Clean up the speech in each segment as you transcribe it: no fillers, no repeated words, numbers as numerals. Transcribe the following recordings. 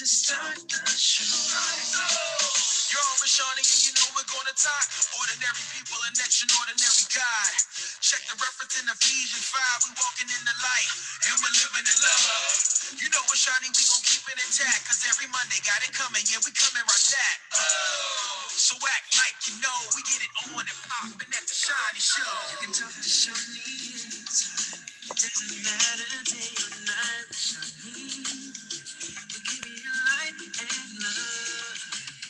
to start the show. You're on with Shani and you know we're gonna talk. Ordinary people and extraordinary God. Check the reference in Ephesians 5. We walking in the light and we're living in love. You know with Shani we gon' keep it intact. Cause every Monday got it coming. Yeah, we coming right back. So act like you know we get it on and poppin' at the Shani Show. You can talk to Shani anytime. Doesn't matter day or night. Shani, we're giving you light and love.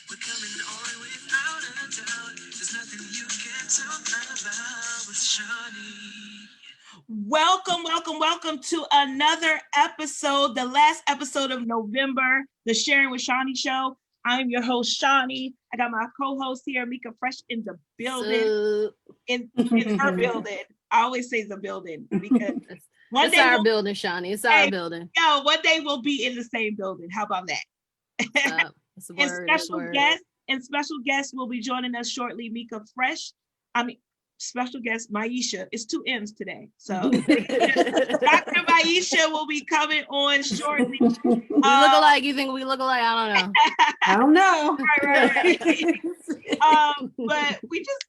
We're coming on without a doubt. There's nothing you can talk about with Shani. Welcome to another episode, the last episode of November, the Sharing with Shani Show. I'm your host, Shani. I got my co-host here, Mika, fresh in the building. In her building. I always say the building because it's our building, Shani. It's our building. Yo, one day we'll be in the same building. How about that? And special guests will be joining us shortly. Mika Fresh. Special guest Miasha. It's 2 M's today. So Dr. Miasha will be coming on shortly. We look alike. You think we look alike? I don't know. Right. But we just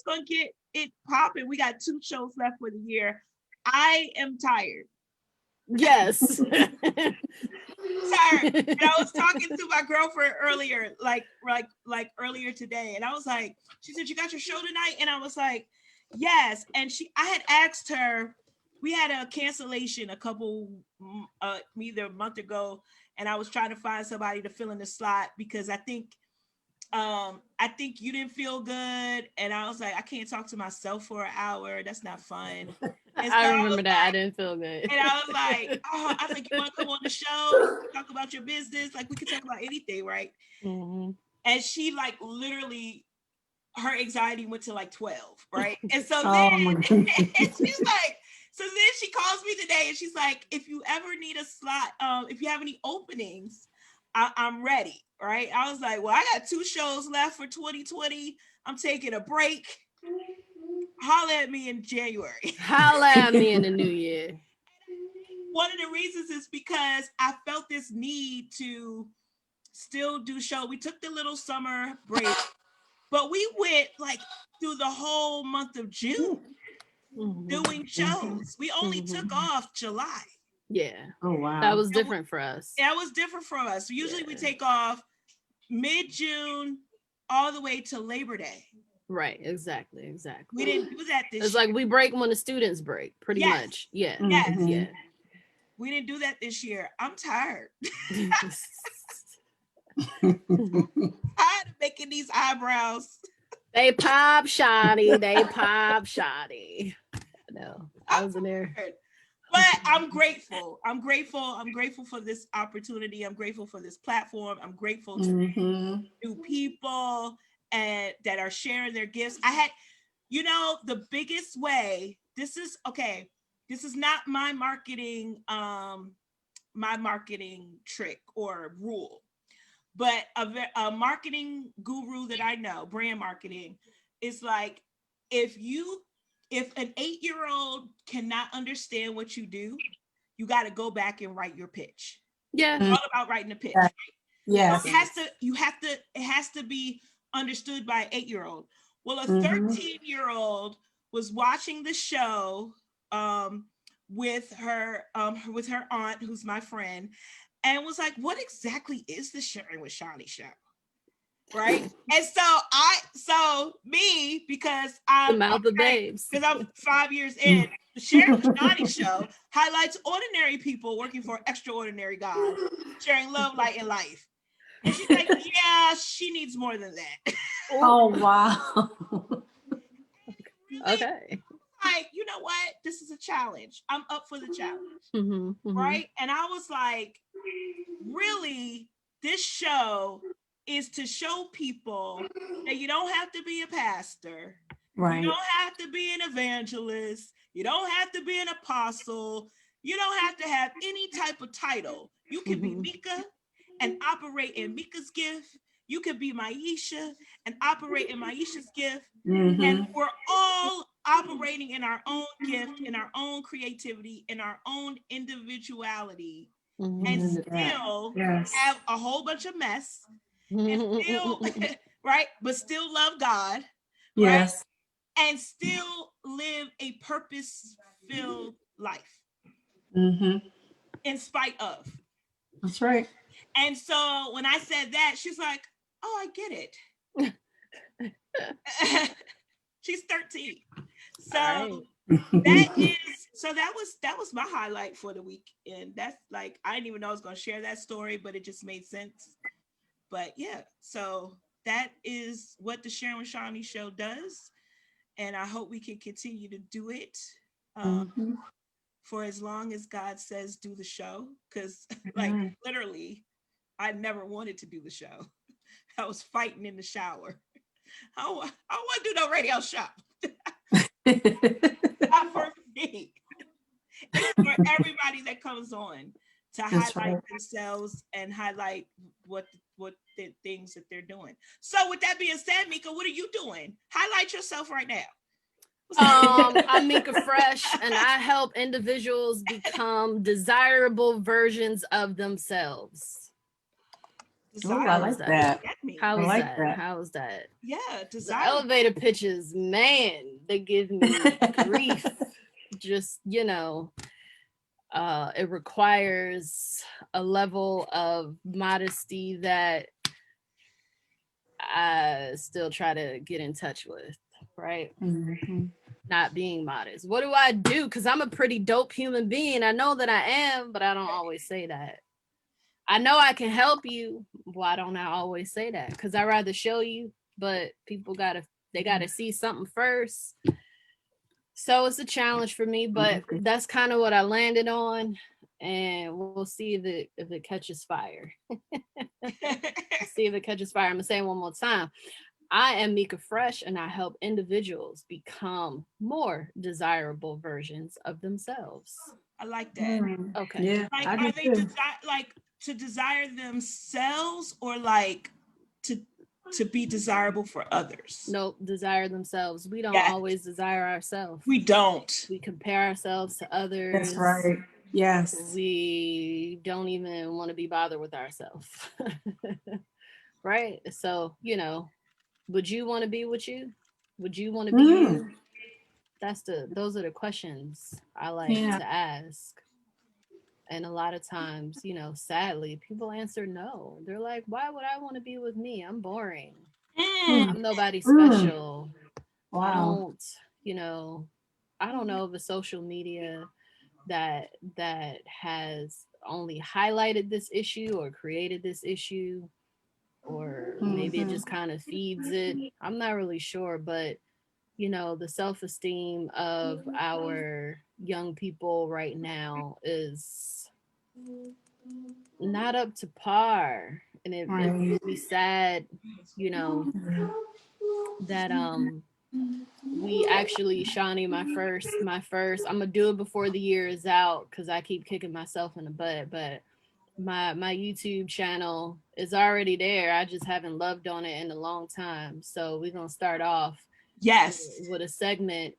gonna get it popping. We got 2 shows left for the year. I am tired. Yes. Tired. And I was talking to my girlfriend earlier, like earlier today, and I was like, she said, "You got your show tonight?" And I was like, "Yes." And I had asked her, we had a cancellation a couple either a month ago, and I was trying to find somebody to fill in the slot because I think you didn't feel good, and I was like, I can't talk to myself for an hour. That's not fun. So I remember that. I didn't feel good. And I was like, I was like, you want to come on the show, talk about your business? Like, we can talk about anything, right? Mm-hmm. And she like literally, her anxiety went to like 12, right? And so then she's like, so then she calls me today and she's like, if you ever need a slot, if you have any openings, I'm ready, right? I was like, well, I got 2 shows left for 2020. I'm taking a break. Holla at me in January. Holla at me in the new year. One of the reasons is because I felt this need to still do show. We took the little summer break, but we went like through the whole month of June doing shows. We only took off July. Yeah. Oh, wow. That was different for us. That was different for us. Usually we take off mid-June all the way to Labor Day. Right, exactly. We didn't do that this year. It's like we break when the students break, pretty much. Yeah. Yes. Yeah. We didn't do that this year. I'm tired. Tired of making these eyebrows. They pop shoddy. No, I was in there. But I'm grateful. I'm grateful for this opportunity. I'm grateful for this platform. I'm grateful to new people and that are sharing their gifts. I had, the biggest way, this is not my marketing trick or rule, but a marketing guru that I know, brand marketing, is like, if an 8-year-old cannot understand what you do, you got to go back and write your pitch. Yeah. It's all about writing a pitch. Yeah. Yes. So it has to be understood by an 8-year-old. Well, a 13-year-old was watching the show with her aunt, who's my friend, and was like, what exactly is the Sharing with Shani Show? Right? And because I'm the mouth of babes, because I'm 5 years in, the Sharing with Shani Show highlights ordinary people working for extraordinary God, sharing love, light, and life. And she's like, yeah, she needs more than that. Oh, wow. Okay. Like, you know what? This is a challenge. I'm up for the challenge. Right? And I was like, really, this show is to show people that you don't have to be a pastor. Right. You don't have to be an evangelist. You don't have to be an apostle. You don't have to have any type of title. You can be Mika and operate in Mika's gift. You could be Miasha and operate in Miasha's gift. And we're all operating in our own gift, in our own creativity, in our own individuality. Mhm. Into and that. still Yes. have a whole bunch of mess and still, right? But still love God, right? Yes. And still live a purpose-filled life Mm-hmm. in spite of. That's right. And so when I said that, she's like, "Oh, I get it." She's 13. So All that was my highlight for the week. And that's like, I didn't even know I was going to share that story, but it just made sense. But yeah, so that is what the Sharing with Shani show does. And I hope we can continue to do it Mm-hmm. for as long as God says do the show. Because, like, Amen. literally, I never wanted to do the show. I was fighting in the shower. I don't want to do no radio show. Not for me. It's for everybody that comes on to That's highlight right. themselves and highlight what the things that they're doing. So with that being said, Mika, what are you doing? Highlight yourself right now. I'm Mika Fresh, and I help individuals become desirable versions of themselves. Oh, I like that. How I was like that? that. How was that? Yeah, The desire. elevator pitches, man, they give me grief. Just, it requires a level of modesty that I still try to get in touch with, right? Mm-hmm. Not being modest. What do I do? Because I'm a pretty dope human being. I know that I am, but I don't always say that. I know I can help you. Why don't I always say that? Because I rather show you, but people gotta see something first. So it's a challenge for me, but that's kind of what I landed on, and we'll see if it catches fire. See if it catches fire. I'm gonna say it one more time. I am Mika Fresh, and I help individuals become more desirable versions of themselves. I like that. Okay. Yeah, Like, I do are they too. like to desire themselves, or like to be desirable for others? Nope, desire themselves. We don't Yes. always desire ourselves. We don't. We compare ourselves to others. That's right. Yes. We don't even want to be bothered with ourselves. Right? So, would you want to be with you? Would you want to be you? Those are the questions I like to ask. And a lot of times, sadly, people answer no. They're like, why would I want to be with me? I'm boring. I'm nobody special. Wow. I don't, I don't know if the social media that has only highlighted this issue or created this issue, or maybe it just kind of feeds it. I'm not really sure, but the self-esteem of our young people right now is not up to par, and it makes me sad, that we actually, Shani, my first, I'm gonna do it before the year is out because I keep kicking myself in the butt, but my YouTube channel is already there. I just haven't loved on it in a long time, so we're gonna start off with a segment.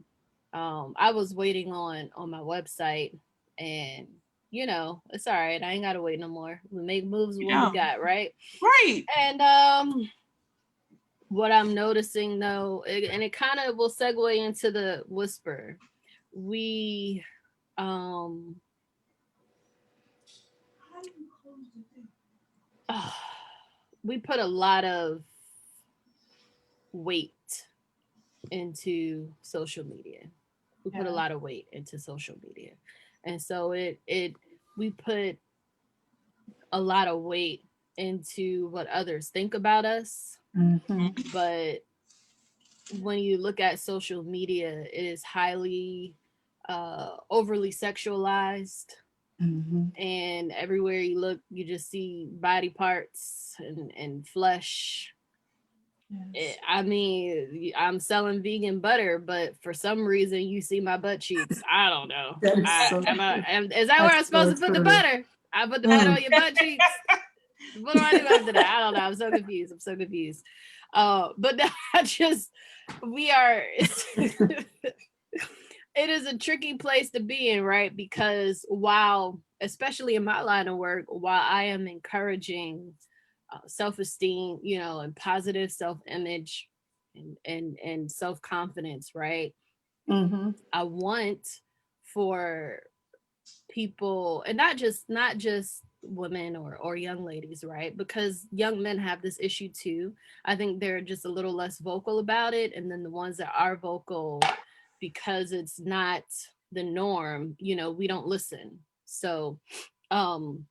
I was waiting on my website, and it's all right. I ain't gotta wait no more. We make moves with what we got, right? Right. And what I'm noticing though, and it kind of will segue into the whisper. We we put a lot of weight into social media. We put a lot of weight into social media. And so we put a lot of weight into what others think about us. But when you look at social media, it is highly overly sexualized. And everywhere you look, you just see body parts and flesh. I mean, I'm selling vegan butter, but for some reason you see my butt cheeks. I don't know. Is that where I'm supposed to put the butter? I put the butter on your butt cheeks. What do I do after that? I don't know. I'm so confused. But we are. it is a tricky place to be in, right? Because while, especially in my line of work, while I am encouraging self-esteem, and positive self-image and self-confidence, right? Mm-hmm. I want for people, and not just women or young ladies, right? Because young men have this issue too. I think they're just a little less vocal about it, and then the ones that are vocal, because it's not the norm, we don't listen. So um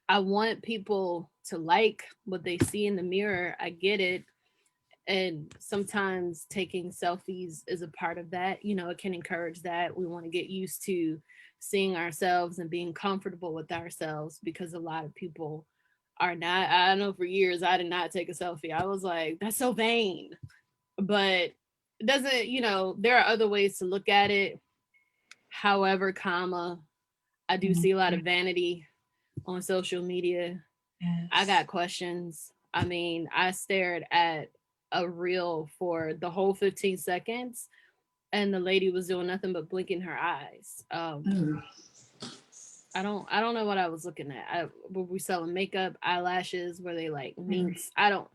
I want people to like what they see in the mirror. I get it. And sometimes taking selfies is a part of that. It can encourage that. We want to get used to seeing ourselves and being comfortable with ourselves, because a lot of people are not. I know for years I did not take a selfie. I was like, that's so vain. But it doesn't, there are other ways to look at it. However, I do see a lot of vanity on social media. Yes. I got questions. I mean, I stared at a reel for the whole 15 seconds, and the lady was doing nothing but blinking her eyes. I don't know what I was looking at. Were we selling makeup, eyelashes? Were they like minks? I don't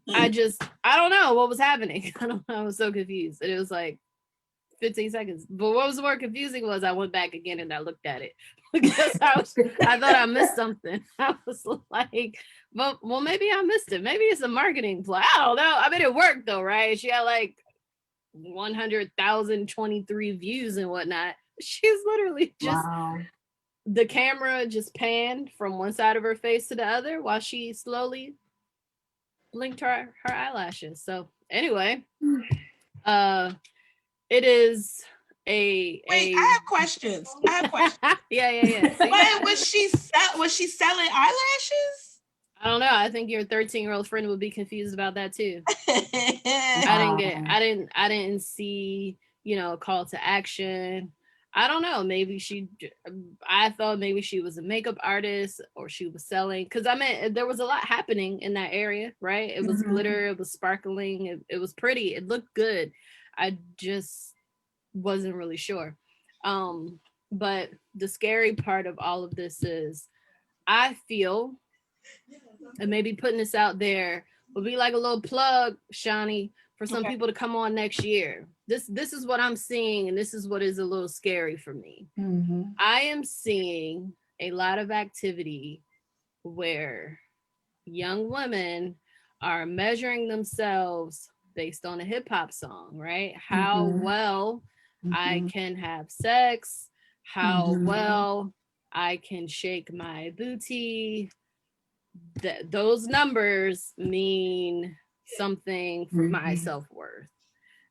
know what was happening. I don't know. I was so confused. And it was like 15 seconds. But what was more confusing was I went back again and I looked at it because I thought I missed something. I was like, well, maybe I missed it. Maybe it's a marketing play. I don't know. I mean, it worked though, right? She had like 100,023 views and whatnot. She's literally just, Wow. the camera just panned from one side of her face to the other while she slowly blinked her eyelashes. So anyway, uh it is Wait, a I have questions. yeah. See? But was she selling eyelashes? I don't know. I think your 13-year-old friend would be confused about that too. Wow. I didn't see, a call to action. I don't know. I thought maybe she was a makeup artist or she was selling. Cause I mean, there was a lot happening in that area, right? It was glitter, it was sparkling, it was pretty, it looked good. I just wasn't really sure. But the scary part of all of this is I feel, and maybe putting this out there would be like a little plug, Shani, for some Okay. people to come on next year. This is what I'm seeing, and this is what is a little scary for me. I am seeing a lot of activity where young women are measuring themselves based on a hip hop song, right? How well I can have sex, how well I can shake my booty. Those numbers mean something for my self-worth.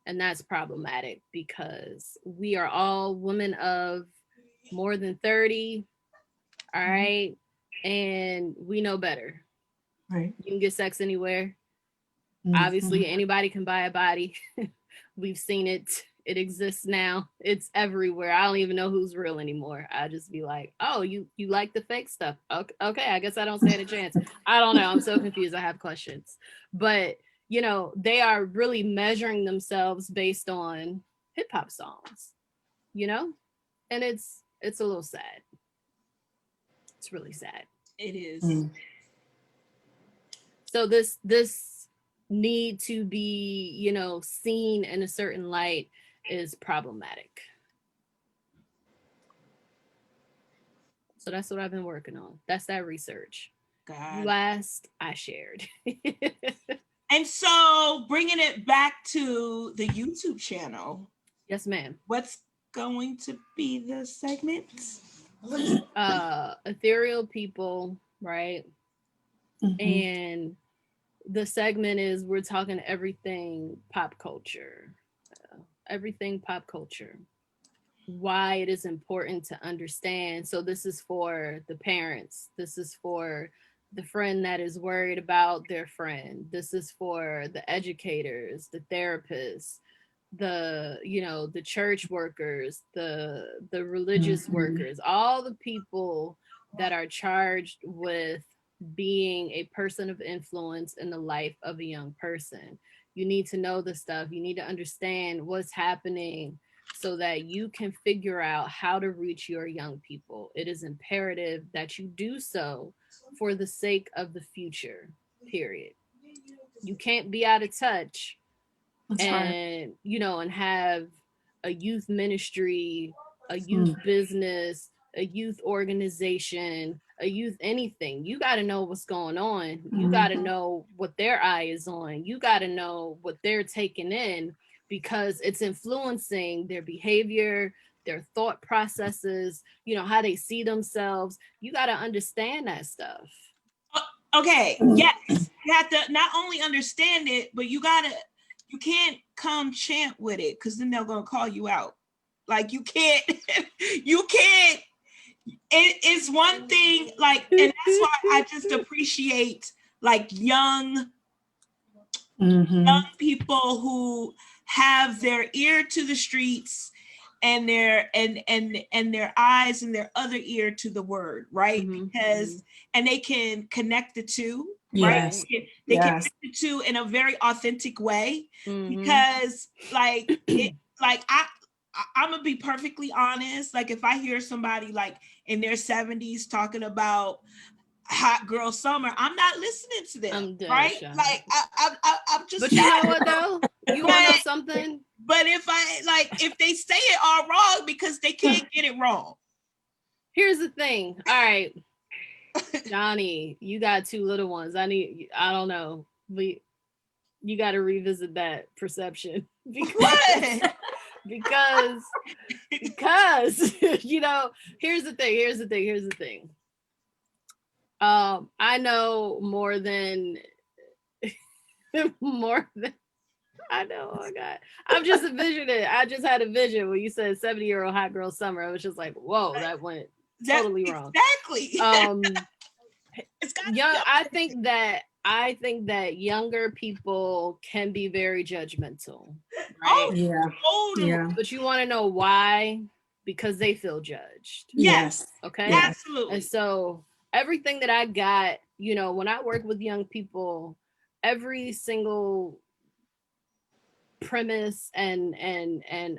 And that's problematic because we are all women of more than 30, all right? And we know better. Right. You can get sex anywhere. Obviously, anybody can buy a body. We've seen it. It exists now. It's everywhere. I don't even know who's real anymore. I just be like, oh, you like the fake stuff. Okay, I guess I don't stand a chance. I don't know. I'm so confused. I have questions. But, they are really measuring themselves based on hip hop songs, you know? And it's a little sad. It's really sad. It is. So this need to be, seen in a certain light is problematic. So that's what I've been working on. That's that research. You God. asked, I shared. And so bringing it back to the YouTube channel. Yes, ma'am. What's going to be the segment? Ethereal people, right? And the segment is we're talking everything pop culture. Everything pop culture. Why it is important to understand. So this is for the parents. This is for the friend that is worried about their friend. This is for the educators, the therapists, the church workers, the religious workers, all the people that are charged with being a person of influence in the life of a young person. You need to know the stuff. You need to understand what's happening so that you can figure out how to reach your young people. It is imperative that you do so for the sake of the future, period. You can't be out of touch That's right. and, you know, and have a youth ministry, a youth business, a youth organization, a youth anything. You got to know what's going on. You got to know what their eye is on. You got to know what they're taking in, because it's influencing their behavior, their thought processes, you know, how they see themselves. You got to understand that stuff. Okay, yes. You have to not only understand it, but you can't come chant with it, because then they're gonna call you out. Like you can't, you can't. It's one thing, like, and that's why I just appreciate like young people who have their ear to the streets and their eyes and their other ear to the word, right? Because and they can connect the two, right? Yes. They connect the two in a very authentic way, because like I'm gonna be perfectly honest. Like if I hear somebody like in their 70s talking about hot girl summer, I'm not listening to them. I'm dead, right? Sean. Like I'm just. But you know what though? You want to know something? But if they say it all wrong because they can't get it wrong. Here's the thing. All right, Johnny, you got 2 little ones. I don't know. You got to revisit that perception because you know, here's the thing. I know more than I know. Oh my God. I'm just envisioning. I just had a vision when you said 70-year-old hot girl summer. I was just like, whoa, that went totally wrong. Exactly. I think that younger people can be very judgmental. Right? Oh, yeah. But you want to know why? Because they feel judged. Yes. Okay. Yes. Absolutely. And so everything that I got, you know, when I work with young people, every single premise and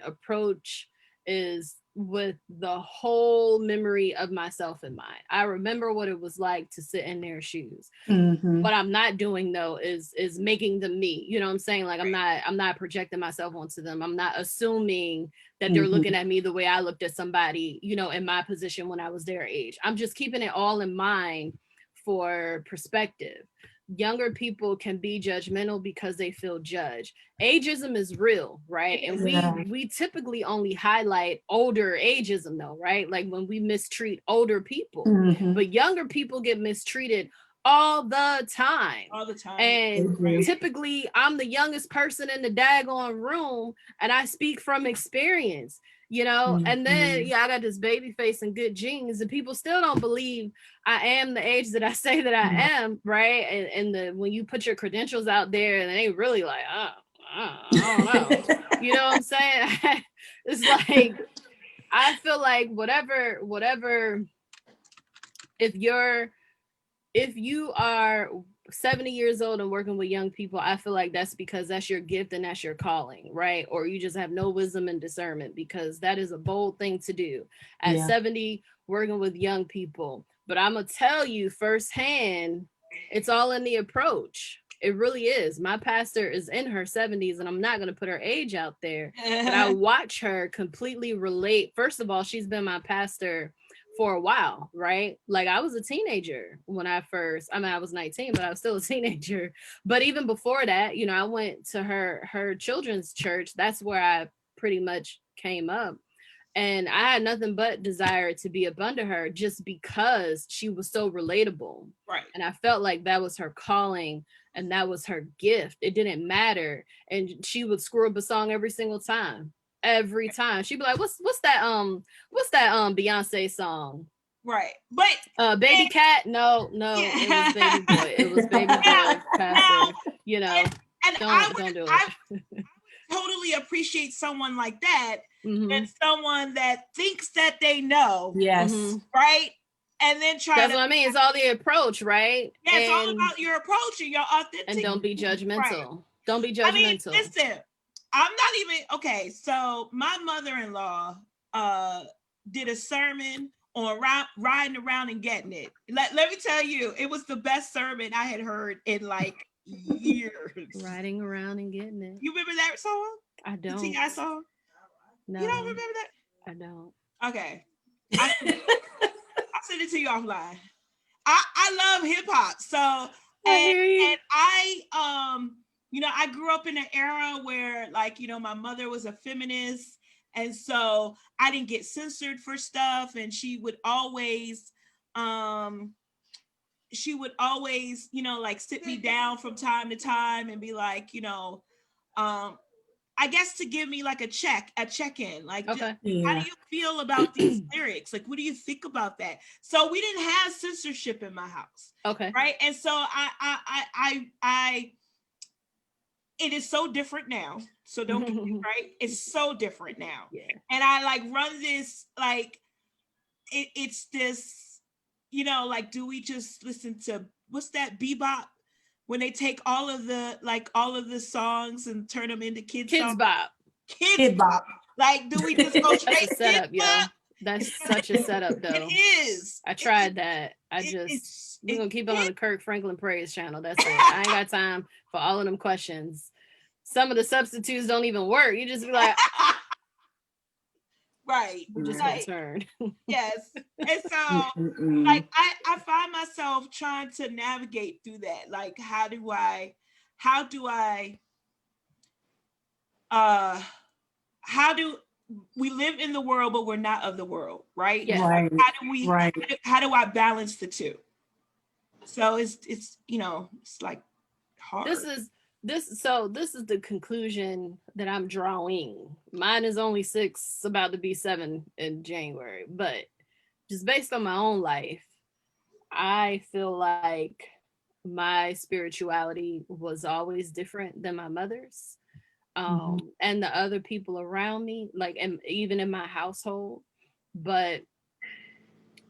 approach is with the whole memory of myself in mind. I remember what it was like to sit in their shoes. What I'm not doing though is making them me. You know what I'm saying? Like I'm not projecting myself onto them. I'm not assuming that they're looking at me the way I looked at somebody, you know, in my position when I was their age. I'm just keeping it all in mind for perspective. Younger people can be judgmental because they feel judged. Ageism is real, right? And we typically only highlight older ageism though, right? Like when we mistreat older people. But younger people get mistreated all the time. And typically I'm the youngest person in the daggone room, and I speak from experience, you know. And then I got this baby face and good genes, and people still don't believe I am the age that I say that I am, right? And when you put your credentials out there, and they really like, I don't know. You know what I'm saying? It's like, I feel like whatever, if you are 70 years old and working with young people, I feel like that's because that's your gift and that's your calling, right? Or you just have no wisdom and discernment, because that is a bold thing to do at 70, working with young people. But I'm gonna tell you firsthand, it's all in the approach. It really is. My pastor is in her 70s, and I'm not going to put her age out there, but I watch her completely relate. First of all, she's been my pastor for a while, right? Like I was a teenager when I was 19, but I was still a teenager. But even before that, you know, I went to her children's church. That's where I pretty much came up. And I had nothing but desire to be up under her, just because she was so relatable. Right. And I felt like that was her calling and that was her gift. It didn't matter. And she would screw up a song every single time. Every time. She'd be like, what's that Beyonce song? Right. But Baby Cat? No, it was Baby Boy. It was Baby Boy, pastor. You know, don't do it. I totally appreciate someone like that, and someone that thinks that they know. Yes. Right? And then That's what I mean. It's all the approach, right? Yeah, it's all about your approach and your authenticity. And don't be judgmental. Right. Don't be judgmental. I mean, listen, I'm not even okay. So my mother-in-law did a sermon on riding around and getting it. Let me tell you, it was the best sermon I had heard in like years. Riding around and getting it. You remember that song? I The don't. T.I. song? No, You don't remember I don't. that? Okay. I I'll send it to you offline. I love hip hop. So I hear you. and I I grew up in an era where like, my mother was a feminist, and so I didn't get censored for stuff, and um like sit me down from time to time and be like, um I guess to give me like a check-in, like just, Okay. how Yeah. do you feel about these lyrics? Like, what do you think about that? So we didn't have censorship in my house, Okay. right? And so I it is so different now. So don't get me right. It's so different now, Yeah. and I like run this like it's this, like, do we just listen to what's that bebop? When they take all of the songs and turn them into kids Kids songs. Bop. Kids Hip hop. like, do we just go That's straight a kids setup, yo. pop? That's such a setup, though. It is. I tried that. We're gonna keep it on the Kirk Franklin Praise channel. That's it. I ain't got time for all of them questions. Some of the substitutes don't even work. You just be like, right. I'm just gonna Right. turn. Yes. And so Mm-mm. like I find myself trying to navigate through that. Like, how do I uh how do we live in the world but we're not of the world, right? Yes. Right. Right. How do I balance the two? So it's like hard. This is the conclusion that I'm drawing. Mine is only 6, about to be 7 in January, but just based on my own life, I feel like my spirituality was always different than my mother's. Mhm. And the other people around me, like, and even in my household. But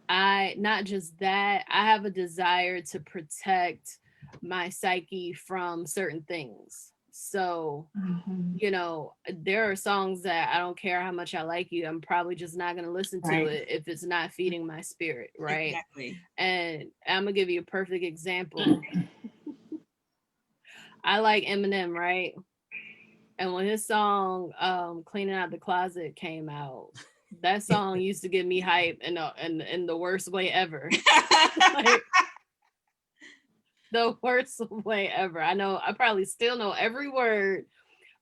I, not just that, I have a desire to protect my psyche from certain things. So, Mhm. there are songs that I don't care how much I like you, I'm probably just not going to listen to Right. it if it's not feeding my spirit, right? Exactly. And I'm going to give you a perfect example. I like Eminem, right? And when his song Cleaning Out the Closet came out, that song used to give me hype in the worst way ever. Like, the worst way ever. I probably still know every word,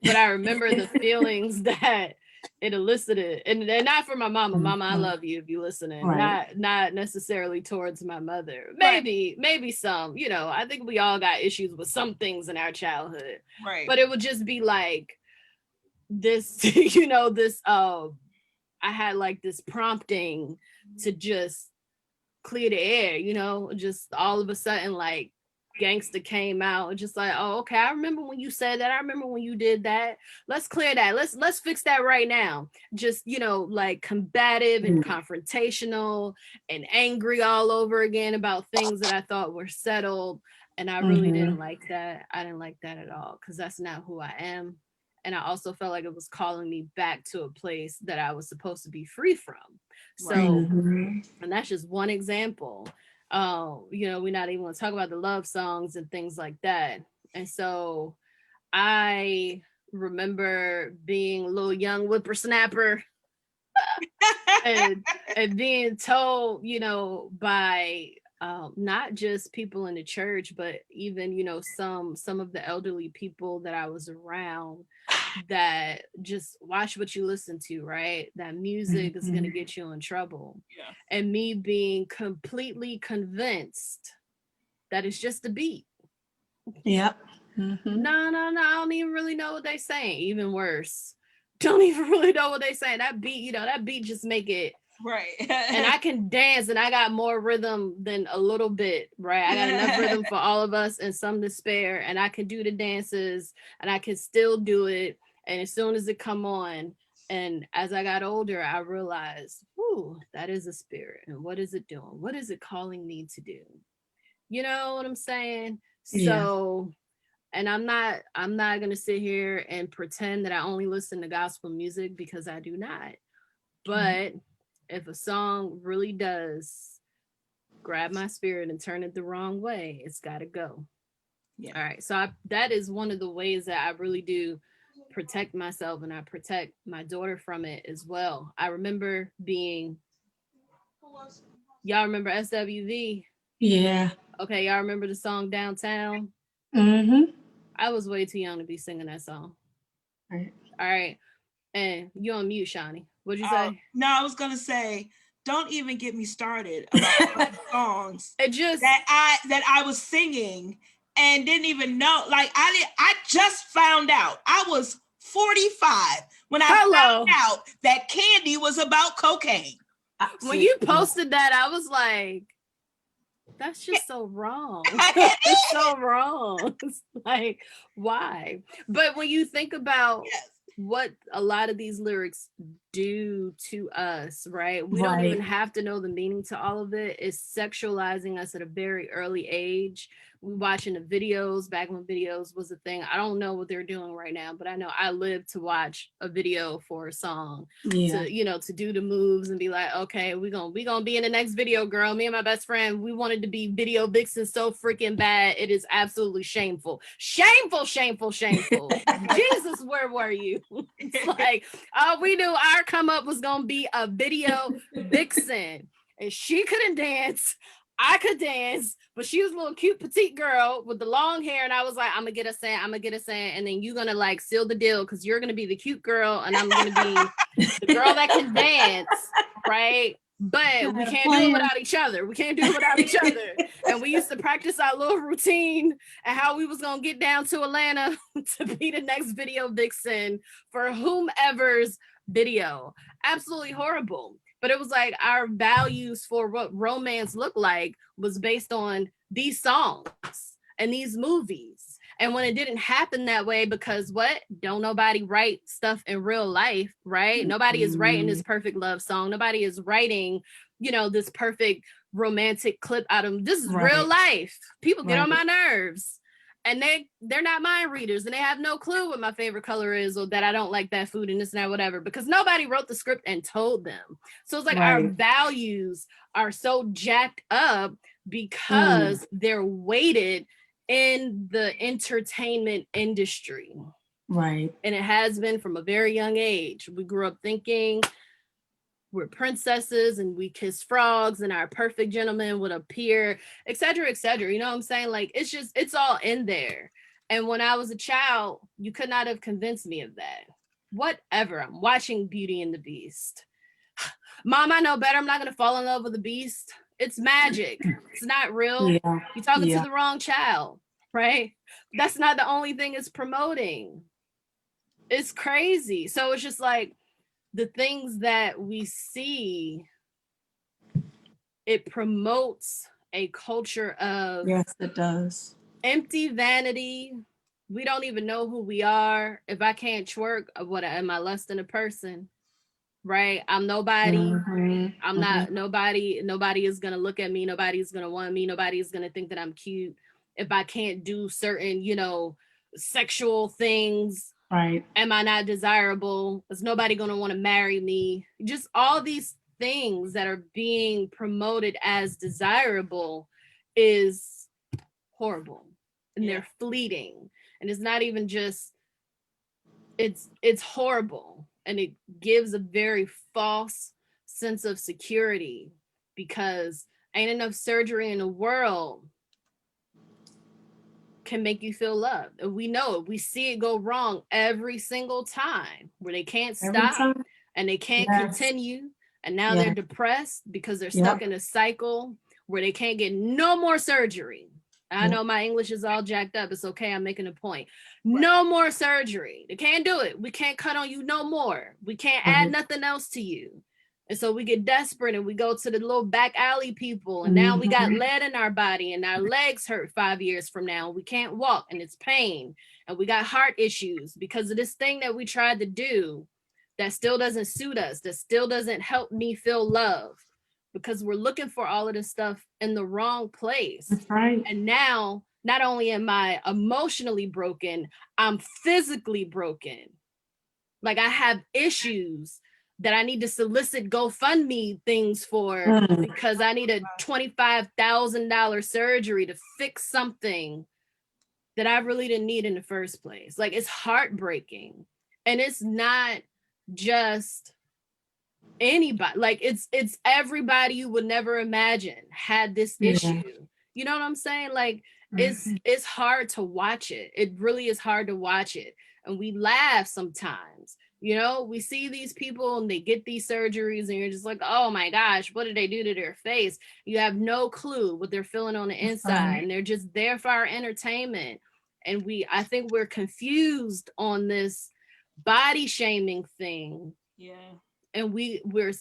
but I remember the feelings that it elicited. And not for my mama. Mama, I love you if you listening. Right. Not necessarily towards my mother. Right. Maybe some, I think we all got issues with some things in our childhood. Right. But it would just be like this, this I had like this prompting to just clear the air, just all of a sudden, like, Gangsta came out and just like, oh, okay, I remember when you said that, I remember when you did that, let's clear that, let's fix that right now. Just, like, combative and confrontational and angry all over again about things that I thought were settled. And I really didn't Mhm. like that. I didn't like that at all, because that's not who I am. And I also felt like it was calling me back to a place that I was supposed to be free from. Right. So, Mhm. and that's just one example. We're not even going to talk about the love songs and things like that. And so I remember being a little young whippersnapper and being told, by not just people in the church, but even, some of the elderly people that I was around, that just watch what you listen to, right? That music is going to Mhm. get you in trouble. Yeah. And me being completely convinced that it's just a beat. Yep. Mhm. No, I don't even really know what they saying. Even worse, don't even really know what they saying. That beat, that beat just make it. Right. And I can dance, and I got more rhythm than a little bit, right? I got enough rhythm for all of us and some to spare, and I can do the dances, and I can still do it. And as soon as it come on, and as I got older, I realized, whoo, that is a spirit. And what is it doing? What is it calling me to do? You know what I'm saying? Yeah. So, And I'm not going to sit here and pretend that I only listen to gospel music, because I do not. But if a song really does grab my spirit and turn it the wrong way, it's got to go. Yeah. All right. So that is one of the ways that I really do protect myself, and I protect my daughter from it as well. I remember y'all remember SWV? Yeah. Okay, y'all remember the song Downtown? Mm-hmm. I was way too young to be singing that song. Right. All right. And you on mute, Shani. What'd you say? No, I was gonna say, don't even get me started about songs it just that I was singing and didn't even know. Like I just found out. I was 45 when I found out that Candy was about cocaine. When you posted that, I was like, that's just so wrong. It's so wrong. It's like, why? But when you think about what a lot of these lyrics do to us, right? We don't even have to know the meaning to all of it. It's sexualizing us at a very early age. We watching the videos back when videos was a thing. I don't know what they're doing right now, but I know I lived to watch a video for a song to, you know, to do the moves and be like, okay, we gonna be in the next video, girl. Me and my best friend, we wanted to be video vixens so freaking bad. It is absolutely shameful. Shameful. Jesus, where were you? It's like, we knew our come up was gonna be a video vixen, and she couldn't dance. I could dance, but she was a little cute petite girl with the long hair, and I was like, I'm gonna get a saying, and then you're gonna like seal the deal, because you're gonna be the cute girl and I'm gonna be the girl that can dance, right? But we can't do it without each other. And we used to practice our little routine and how we was gonna get down to Atlanta to be the next video vixen for whomever's video. Absolutely horrible. But it was like our values for what romance looked like was based on these songs and these movies. And when it didn't happen that way, because what? Don't nobody write stuff in real life, right? Nobody is writing this perfect love song. Nobody is writing, you know, this perfect romantic clip out of this is real life. People get on my nerves. And they're not mind readers, and they have no clue what my favorite color is, or that I don't like that food and this and that, whatever, because nobody wrote the script and told them. So it's like our values are so jacked up because they're weighted in the entertainment industry. Right. And it has been from a very young age. We grew up thinking we're princesses and we kiss frogs and our perfect gentleman would appear, etc., etc. You know what I'm saying? Like, it's all in there. And when I was a child, you could not have convinced me of that. Whatever. I'm watching Beauty and the Beast. Mom, I know better. I'm not going to fall in love with the beast. It's magic. It's not real. You're talking to the wrong child, right? That's not the only thing it's promoting. It's crazy. So it's just like, the things that we see, it promotes a culture of it does. Empty vanity. We don't even know who we are. If I can't twerk, what am I less than a person? Right? I'm nobody. I'm not nobody. Nobody is gonna look at me. Nobody's gonna want me. Nobody's gonna think that I'm cute. If I can't do certain, you know, sexual things, am I not desirable? Is nobody going to want to marry me? Just all these things that are being promoted as desirable is horrible, and they're fleeting, and it's not even just, it's horrible, and it gives a very false sense of security, because ain't enough surgery in the world can make you feel loved. And we know it. We see it go wrong every single time, where they can't stop and they can't continue. And now they're depressed because they're stuck in a cycle where they can't get no more surgery. I know my English is all jacked up. It's okay. I'm making a point. No more surgery. They can't do it. We can't cut on you no more. We can't add nothing else to you. And so we get desperate and we go to the little back alley people. And now we got lead in our body and our legs hurt 5 years from now. We can't walk and it's pain. And we got heart issues because of this thing that we tried to do that still doesn't suit us, that still doesn't help me feel loved, because we're looking for all of this stuff in the wrong place. That's right. And now not only am I emotionally broken, I'm physically broken. Like I have issues that I need to solicit GoFundMe things for because I need a $25,000 surgery to fix something that I really didn't need in the first place. Like it's heartbreaking. And it's not just anybody, like it's everybody you would never imagine had this issue. You know what I'm saying? Like it's hard to watch it. It really is hard to watch it. And we laugh sometimes. You know, we see these people and they get these surgeries and you're just like, oh my gosh, what did they do to their face? You have no clue what they're feeling on the inside, and they're just there for our entertainment. And I think we're confused on this body shaming thing. Yeah. And we're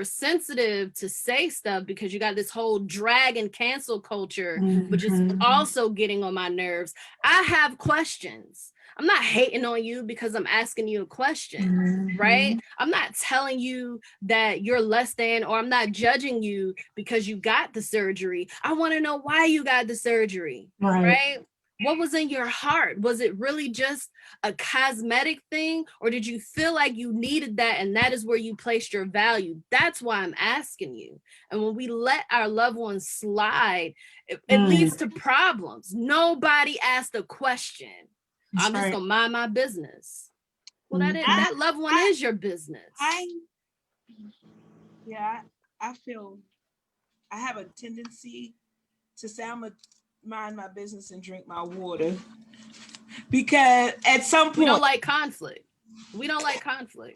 sensitive to say stuff because you got this whole drag and cancel culture, which is also getting on my nerves. I have questions. I'm not hating on you because I'm asking you a question, right? I'm not telling you that you're less than, or I'm not judging you because you got the surgery. I want to know why you got the surgery, right? What was in your heart? Was it really just a cosmetic thing, or did you feel like you needed that and that is where you placed your value? That's why I'm asking you. And when we let our loved ones slide, it leads to problems. Nobody asked a question. I'm just gonna mind my business. Well, that loved one is your business. I feel I have a tendency to say I'm gonna mind my business and drink my water, because at some point we don't like conflict.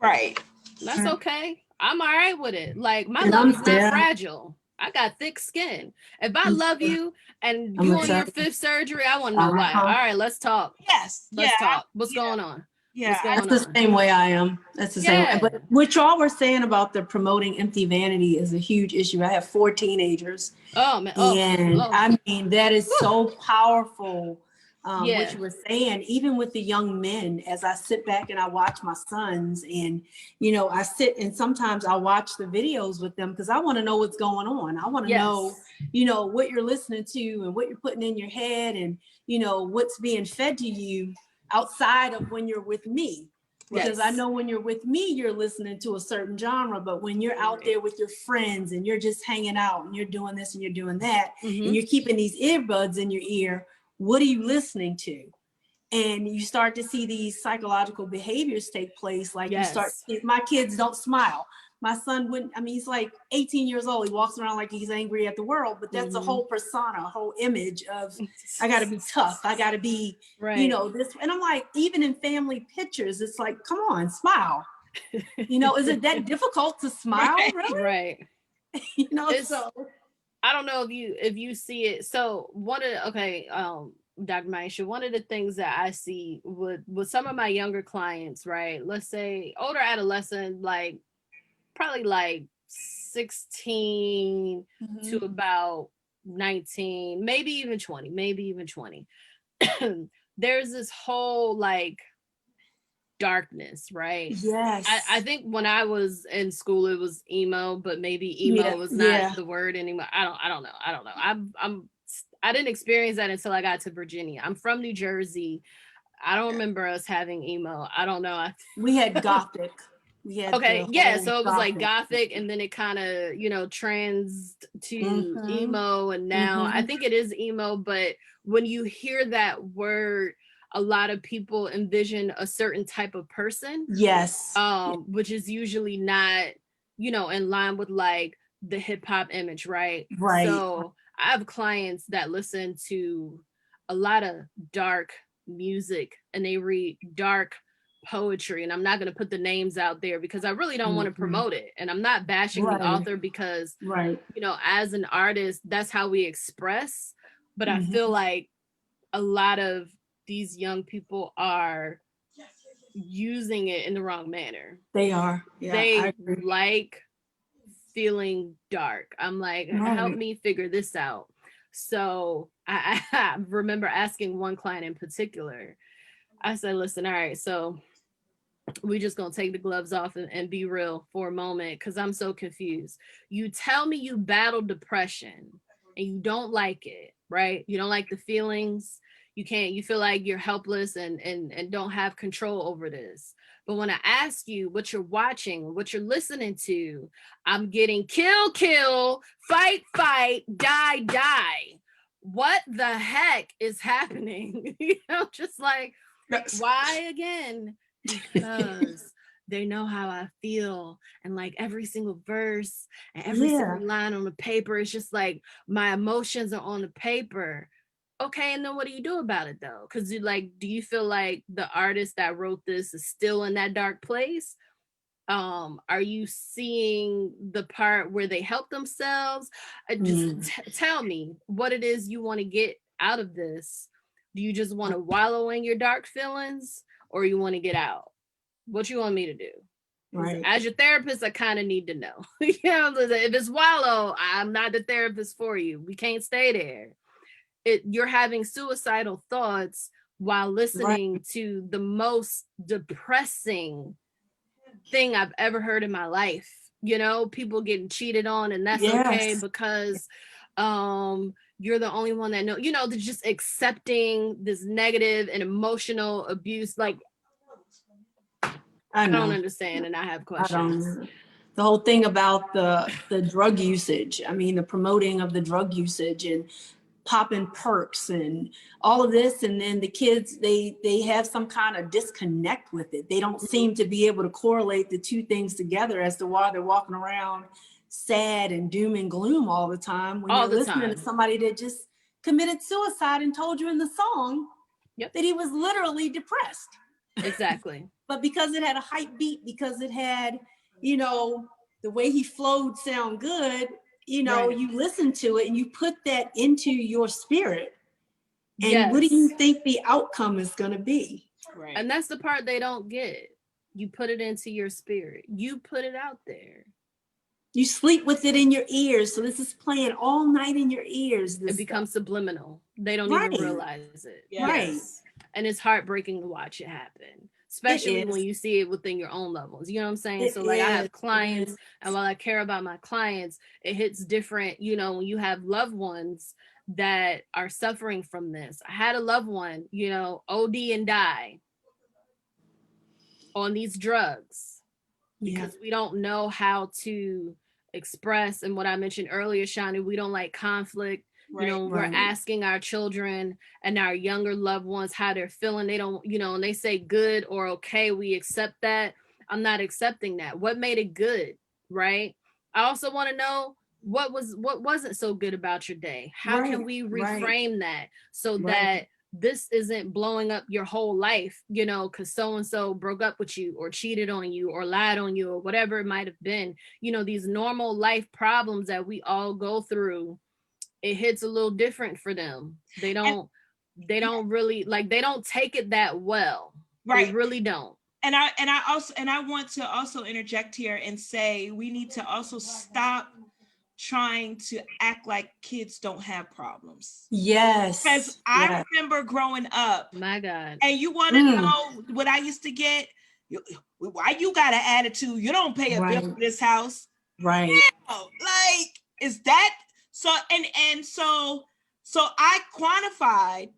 Right. That's okay. I'm all right with it. Like my love is not fragile. I got thick skin. If I love you and you on your 5th surgery, I want to know why. All right, let's talk. Yes. Let's talk. What's going on? Yeah, that's the same way I am. That's the same way. But what y'all were saying about the promoting empty vanity is a huge issue. I have 4 teenagers. Oh, man. And I mean, that is so powerful. What you were saying, even with the young men, as I sit back and I watch my sons, and, you know, I sit and sometimes I watch the videos with them because I want to know what's going on. I want to know, you know, what you're listening to and what you're putting in your head, and, you know, what's being fed to you outside of when you're with me. Because I know when you're with me, you're listening to a certain genre, but when you're out there with your friends and you're just hanging out and you're doing this and you're doing that, and you're keeping these earbuds in your ear, what are you listening to? And you start to see these psychological behaviors take place. Like you start, my kids don't smile. My son wouldn't, I mean, he's like 18 years old. He walks around like he's angry at the world, but that's a whole persona, a whole image of, I got to be tough. I got to be, you know, this. And I'm like, even in family pictures, it's like, come on, smile. You know, is it that difficult to smile? Really? Right. You know, so. I don't know if you see it. So Dr. Miasha, one of the things that I see with some of my younger clients, right? Let's say older adolescent, like probably like 16 to about 19, maybe even 20. There's this whole like darkness, right? Yes. I think when I was in school it was emo, but maybe emo was not the word anymore. I don't know. I didn't experience that until I got to Virginia. I'm from New Jersey. I don't remember us having emo. I don't know. We had gothic. So it was like gothic, and then it kind of, you know, trans to emo, and now I think it is emo. But when you hear that word, a lot of people envision a certain type of person, which is usually not, you know, in line with like the hip hop image, right? So I have clients that listen to a lot of dark music and they read dark poetry, and I'm not going to put the names out there because I really don't want to promote it, and I'm not bashing the author because you know, as an artist, that's how we express. But I feel like a lot of these young people are using it in the wrong manner. They are. They like feeling dark. I'm like, help me figure this out. So I remember asking one client in particular, I said, listen, all right, so we just gonna take the gloves off and be real for a moment, because I'm so confused. You tell me you battle depression and you don't like it, right? You don't like the feelings. You feel like you're helpless and don't have control over this. But when I ask you what you're watching, what you're listening to, I'm getting kill, kill, fight, fight, die, die. What the heck is happening? Just like, why again? Because they know how I feel. And like every single verse and every single line on the paper, it's just like my emotions are on the paper. Okay, and then what do you do about it though? Because do you feel like the artist that wrote this is still in that dark place? Are you seeing the part where they help themselves? Tell me what it is you want to get out of this. Do you just want to wallow in your dark feelings, or you want to get out? What you want me to do? Right. As your therapist, I kind of need to know. If it's wallow, I'm not the therapist for you. We can't stay there. You're having suicidal thoughts while listening to the most depressing thing I've ever heard in my life. People getting cheated on, and that's okay because you're the only one that they're just accepting this negative and emotional abuse. Like, I don't understand, and I have questions. The whole thing about the drug usage. I mean, the promoting of the drug usage and popping perks and all of this, and then the kids they have some kind of disconnect with it. They don't seem to be able to correlate the two things together as to why they're walking around sad and doom and gloom all the time when you're listening to somebody that just committed suicide and told you in the song that he was literally depressed. Exactly. But because it had a hype beat, because it had, the way he flowed sound good, you listen to it and you put that into your spirit. And what do you think the outcome is going to be? Right. And that's the part they don't get. You put it into your spirit. You put it out there. You sleep with it in your ears. So this is playing all night in your ears. It becomes subliminal. They don't even realize it. Yes. Right. And it's heartbreaking to watch it happen. Especially when you see it within your own levels. You know what I'm saying? I have clients, and while I care about my clients, it hits different, when you have loved ones that are suffering from this. I had a loved one, OD and die on these drugs because we don't know how to express. And what I mentioned earlier, Shani, we don't like conflict. We're asking our children and our younger loved ones how they're feeling. They don't, and they say good or okay, we accept that. I'm not accepting that. What made it good, right? I also want to know what wasn't so good about your day. How can we reframe that so that this isn't blowing up your whole life, because so-and-so broke up with you or cheated on you or lied on you or whatever it might have been. These normal life problems that we all go through, it hits a little different for them. They don't really they don't take it that well. Right. They really don't. And I want to also interject here and say we need to also stop trying to act like kids don't have problems. Yes. Because I remember growing up. My God. And you want to know what I used to get? Why you got an attitude? You don't pay a bill for this house. Right. Like, is that so? And so I quantified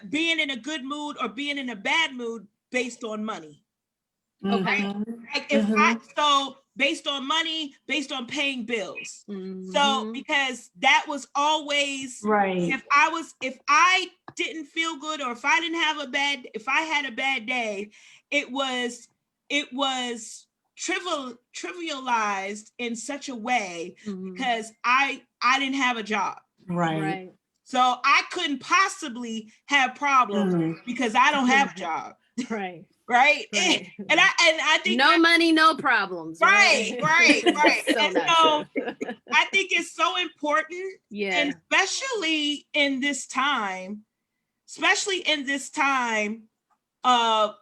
being in a good mood or being in a bad mood based on money. Okay. Like if based on money, based on paying bills. So because that was always if I didn't feel good or if I had a bad day, it was trivialized in such a way because I didn't have a job. Right. So I couldn't possibly have problems because I don't have a job. Right. Right. And I think no money, no problems. Right. And so I think it's so important. Yeah. And especially in this time of,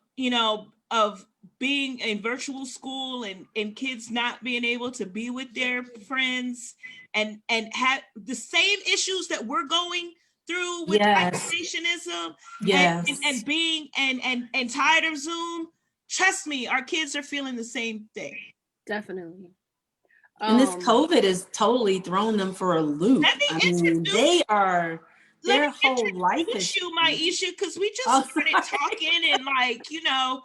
of being in virtual school and kids not being able to be with their friends and have the same issues that we're going through with isolationism and being and tired of Zoom. Trust me, our kids are feeling the same thing. Definitely. And this COVID has totally thrown them for a loop. Let me I mean, let me their whole life introduce is. you, Miasha, because we just started talking and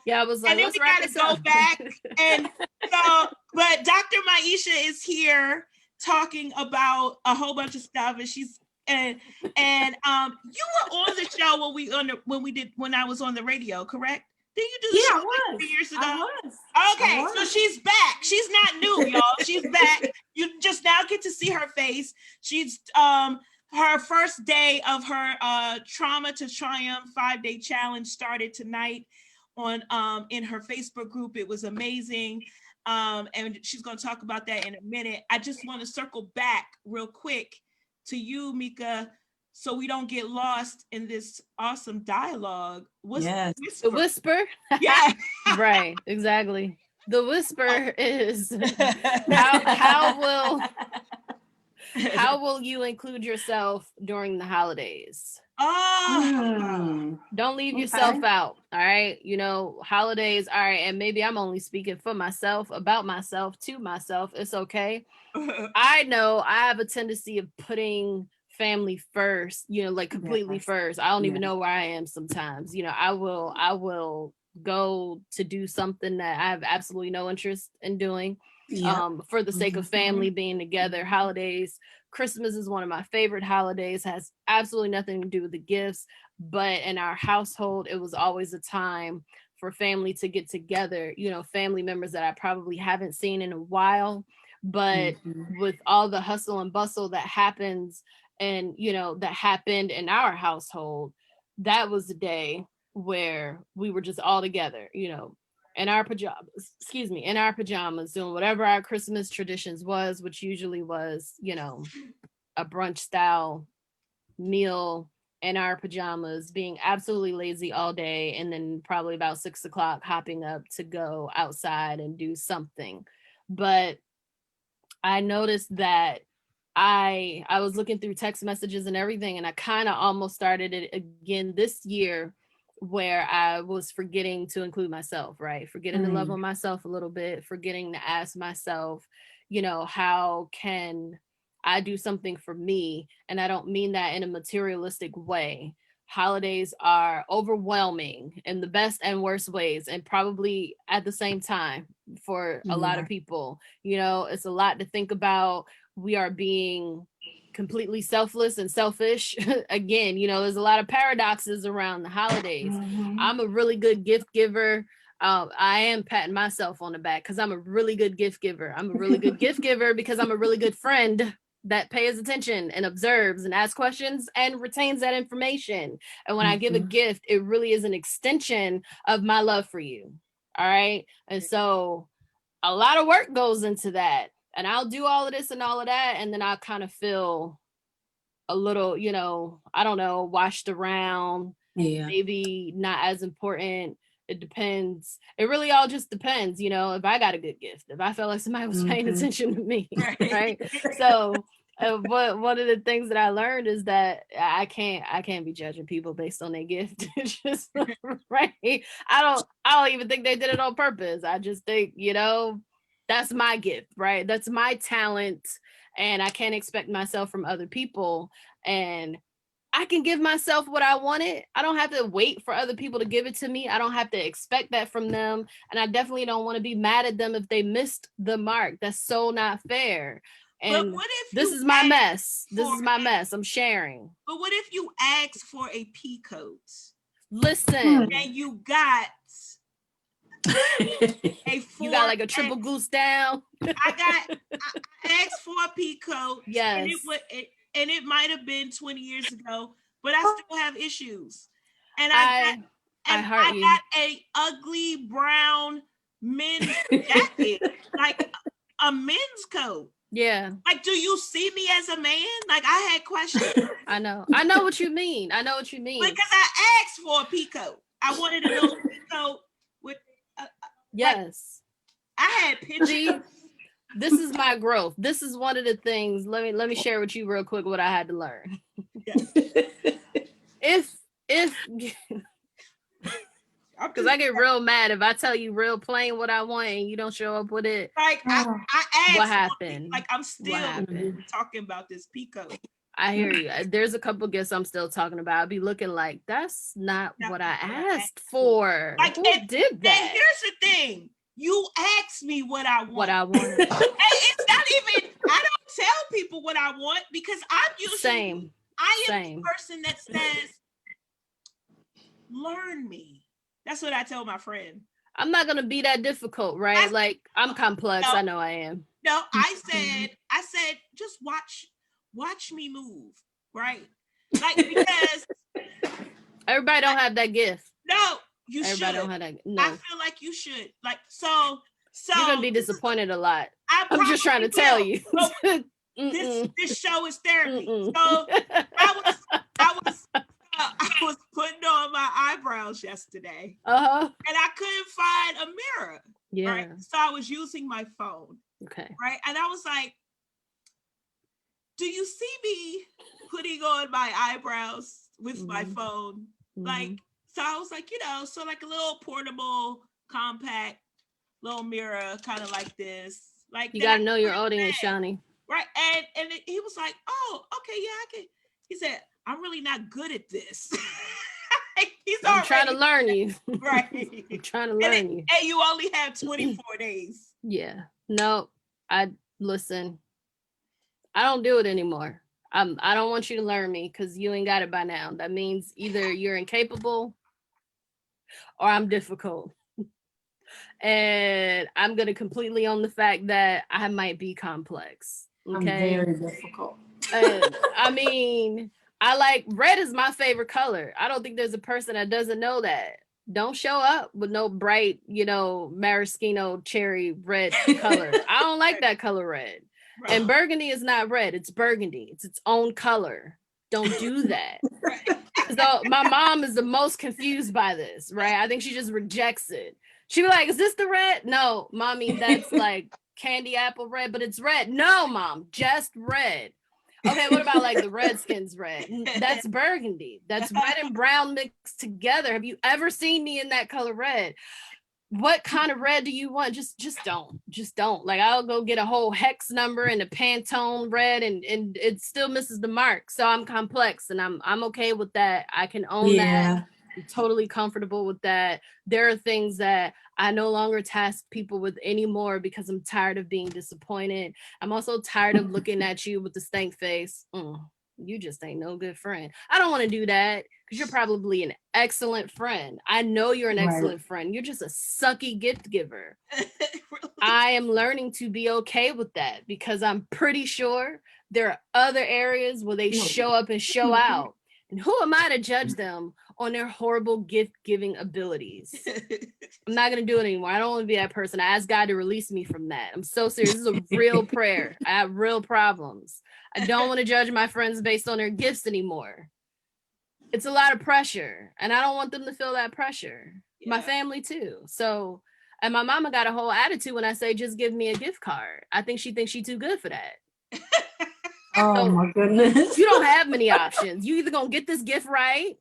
Yeah, I was like, and then let's we wrap gotta this go up. back. And so, but Dr. Miasha is here talking about a whole bunch of stuff, and she's and you were on the show when I was on the radio, correct? Did you do the show like 3 years ago? I was. Okay, so she's back. She's not new, y'all. She's back. You just now get to see her face. She's her first day of her Trauma to Triumph 5-day challenge started tonight on in her Facebook group. It was amazing. And she's going to talk about that in a minute. I just want to circle back real quick to you, Mika, so we don't get lost in this awesome dialogue. What's the whisper? Yeah. Right, exactly. The whisper is how will you include yourself during the holidays? Don't leave yourself out. All right. Holidays. All right. And maybe I'm only speaking for myself, about myself, to myself. It's okay. I know I have a tendency of putting family first, like completely first. I don't even know where I am sometimes. I will go to do something that I have absolutely no interest in doing. For the sake of family being together. Holidays, Christmas is one of my favorite holidays, has absolutely nothing to do with the gifts, but in our household it was always a time for family to get together, family members that I probably haven't seen in a while, but with all the hustle and bustle that happens and that happened in our household, that was the day where we were just all together, in our pajamas, doing whatever our Christmas traditions was, which usually was, a brunch style meal in our pajamas, being absolutely lazy all day, and then probably about 6 o'clock hopping up to go outside and do something. But I noticed that I was looking through text messages and everything, and I kind of almost started it again this year, where I was forgetting to include myself, right? Forgetting to love on myself a little bit, forgetting to ask myself, how can I do something for me? And I don't mean that in a materialistic way. Holidays are overwhelming in the best and worst ways, and probably at the same time for a lot of people. It's a lot to think about. We are being completely selfless and selfish. Again, there's a lot of paradoxes around the holidays. I'm a really good gift giver. I am patting myself on the back because I'm a really good gift giver. I'm a really good gift giver because I'm a really good friend that pays attention and observes and asks questions and retains that information. And when I give a gift, it really is an extension of my love for you. All right. And so a lot of work goes into that. And I'll do all of this and all of that. And then I'll kind of feel a little, I don't know, washed around, maybe not as important. It depends. It really all just depends, if I got a good gift, if I felt like somebody was paying attention to me, right? So one of the things that I learned is that I can't be judging people based on their gift. It's just right. I don't even think they did it on purpose. I just think, that's my gift, right? That's my talent, and I can't expect myself from other people. And I can give myself what I wanted. I don't have to wait for other people to give it to me. I don't have to expect that from them. And I definitely don't want to be mad at them if they missed the mark. That's so not fair. And what if this is my mess. This is my mess. I'm sharing. But what if you ask for a pea coat? Listen. And you got you got like a triple goose down. I asked for a pea coat. Yes. And it might have been 20 years ago, but I still have issues. And I got a ugly brown men's jacket, like a men's coat. Yeah. Like, do you see me as a man? Like, I had questions. I know what you mean. Because I asked for a pea coat. I wanted a little pea coat with. Yes. Like, I had pictures. This is my growth. This is one of the things. Let me share with you real quick what I had to learn. Yes. if Because I get real mad if I tell you real plain what I want and you don't show up with it. Like I asked what happened. Like I'm still talking about this Pico. I hear you. There's a couple gifts I'm still talking about. I'll be looking like, that's not what I asked for. Like, who did that? And here's the thing. You asked me what I want. What I want. And it's not even, I don't tell people what I want because I'm usually I am the person that says, learn me. That's what I tell my friend. I'm not gonna be that difficult, right? Like I'm complex. I know I am. No, I said, just watch me move, right? Like, because everybody don't have that gift. No, you should. Everybody don't have that. No. I feel like you should. Like, so you're gonna be disappointed a lot. I'm just trying to tell you. This show is therapy. So I was putting on my eyebrows yesterday, and I couldn't find a mirror. Yeah. Right? So I was using my phone. Okay. Right, and I was like, "Do you see me putting on my eyebrows with my phone?" Like, so I was like, so like a little portable, compact, little mirror, kind of like this. Like, you gotta know your audience, Shani. Right, and he was like, "Oh, okay, yeah, I can." He said, "I'm really not good at this." I'm trying to learn you. Right. I'm trying to learn you. And you only have 24 days. Yeah. No, listen. I don't do it anymore. I don't want you to learn me because you ain't got it by now. That means either you're incapable or I'm difficult. And I'm going to completely own the fact that I might be complex. Okay. I'm very difficult. I mean, red is my favorite color. I don't think there's a person that doesn't know that. Don't show up with no bright, maraschino cherry red color. I don't like that color red. Right. And burgundy is not red. It's burgundy. It's its own color. Don't do that. So my mom is the most confused by this, right? I think she just rejects it. She be like, is this the red? No, mommy, that's like candy apple red, but it's red. No, mom, just red. Okay, what about like the Redskins red? That's burgundy. That's red and brown mixed together. Have you ever seen me in that color red? What kind of red do you want? Just don't. Like, I'll go get a whole hex number and a Pantone red and it still misses the mark. So I'm complex and I'm okay with that. I can own that. I'm totally comfortable with that. There are things that I no longer task people with anymore because I'm tired of being disappointed. I'm also tired of looking at you with the stank face. You just ain't no good friend. I don't want to do that because you're probably an excellent friend. I know you're an excellent friend. You're just a sucky gift giver. I am learning to be okay with that because I'm pretty sure there are other areas where they show up and show out. And who am I to judge them on their horrible gift-giving abilities? I'm not going to do it anymore. I don't want to be that person. I ask God to release me from that. I'm so serious. This is a real prayer. I have real problems. I don't want to judge my friends based on their gifts anymore. It's a lot of pressure, and I don't want them to feel that pressure. Yeah. My family too. So, and my mama got a whole attitude when I say, just give me a gift card. I think she thinks she's too good for that. Oh my goodness. You don't have many options. You either gonna get this gift right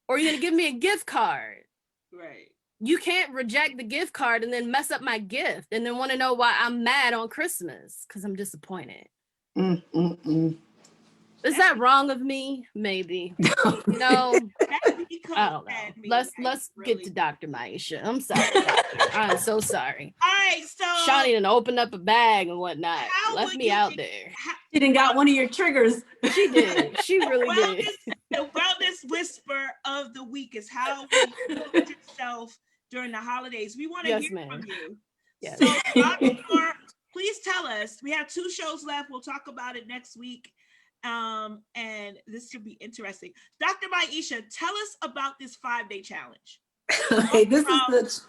or you're gonna give me a gift card. Right. You can't reject the gift card and then mess up my gift and then want to know why I'm mad on Christmas because I'm disappointed. Is that wrong of me? Maybe. I don't know. Let's get to Dr. Miasha. I'm sorry. I'm so sorry. All right, so Shawnee done opened up a bag and whatnot. Left me out there. She done got one of your triggers. She did. She really did. The wellness whisper of the week is how you put yourself during the holidays. We want to hear from you. Yes. So please tell us. We have 2 shows left. We'll talk about it next week. And this should be interesting. Dr. Miasha, tell us about this 5-day challenge. Okay, this is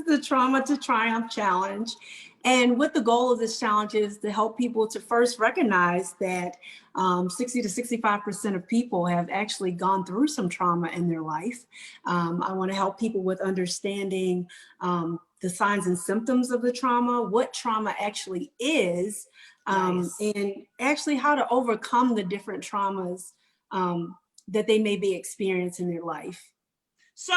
the Trauma to Triumph challenge. And what the goal of this challenge is to help people to first recognize that 60 to 65% of people have actually gone through some trauma in their life. I want to help people with understanding the signs and symptoms of the trauma, what trauma actually is, and actually how to overcome the different traumas that they may be experiencing in their life. So,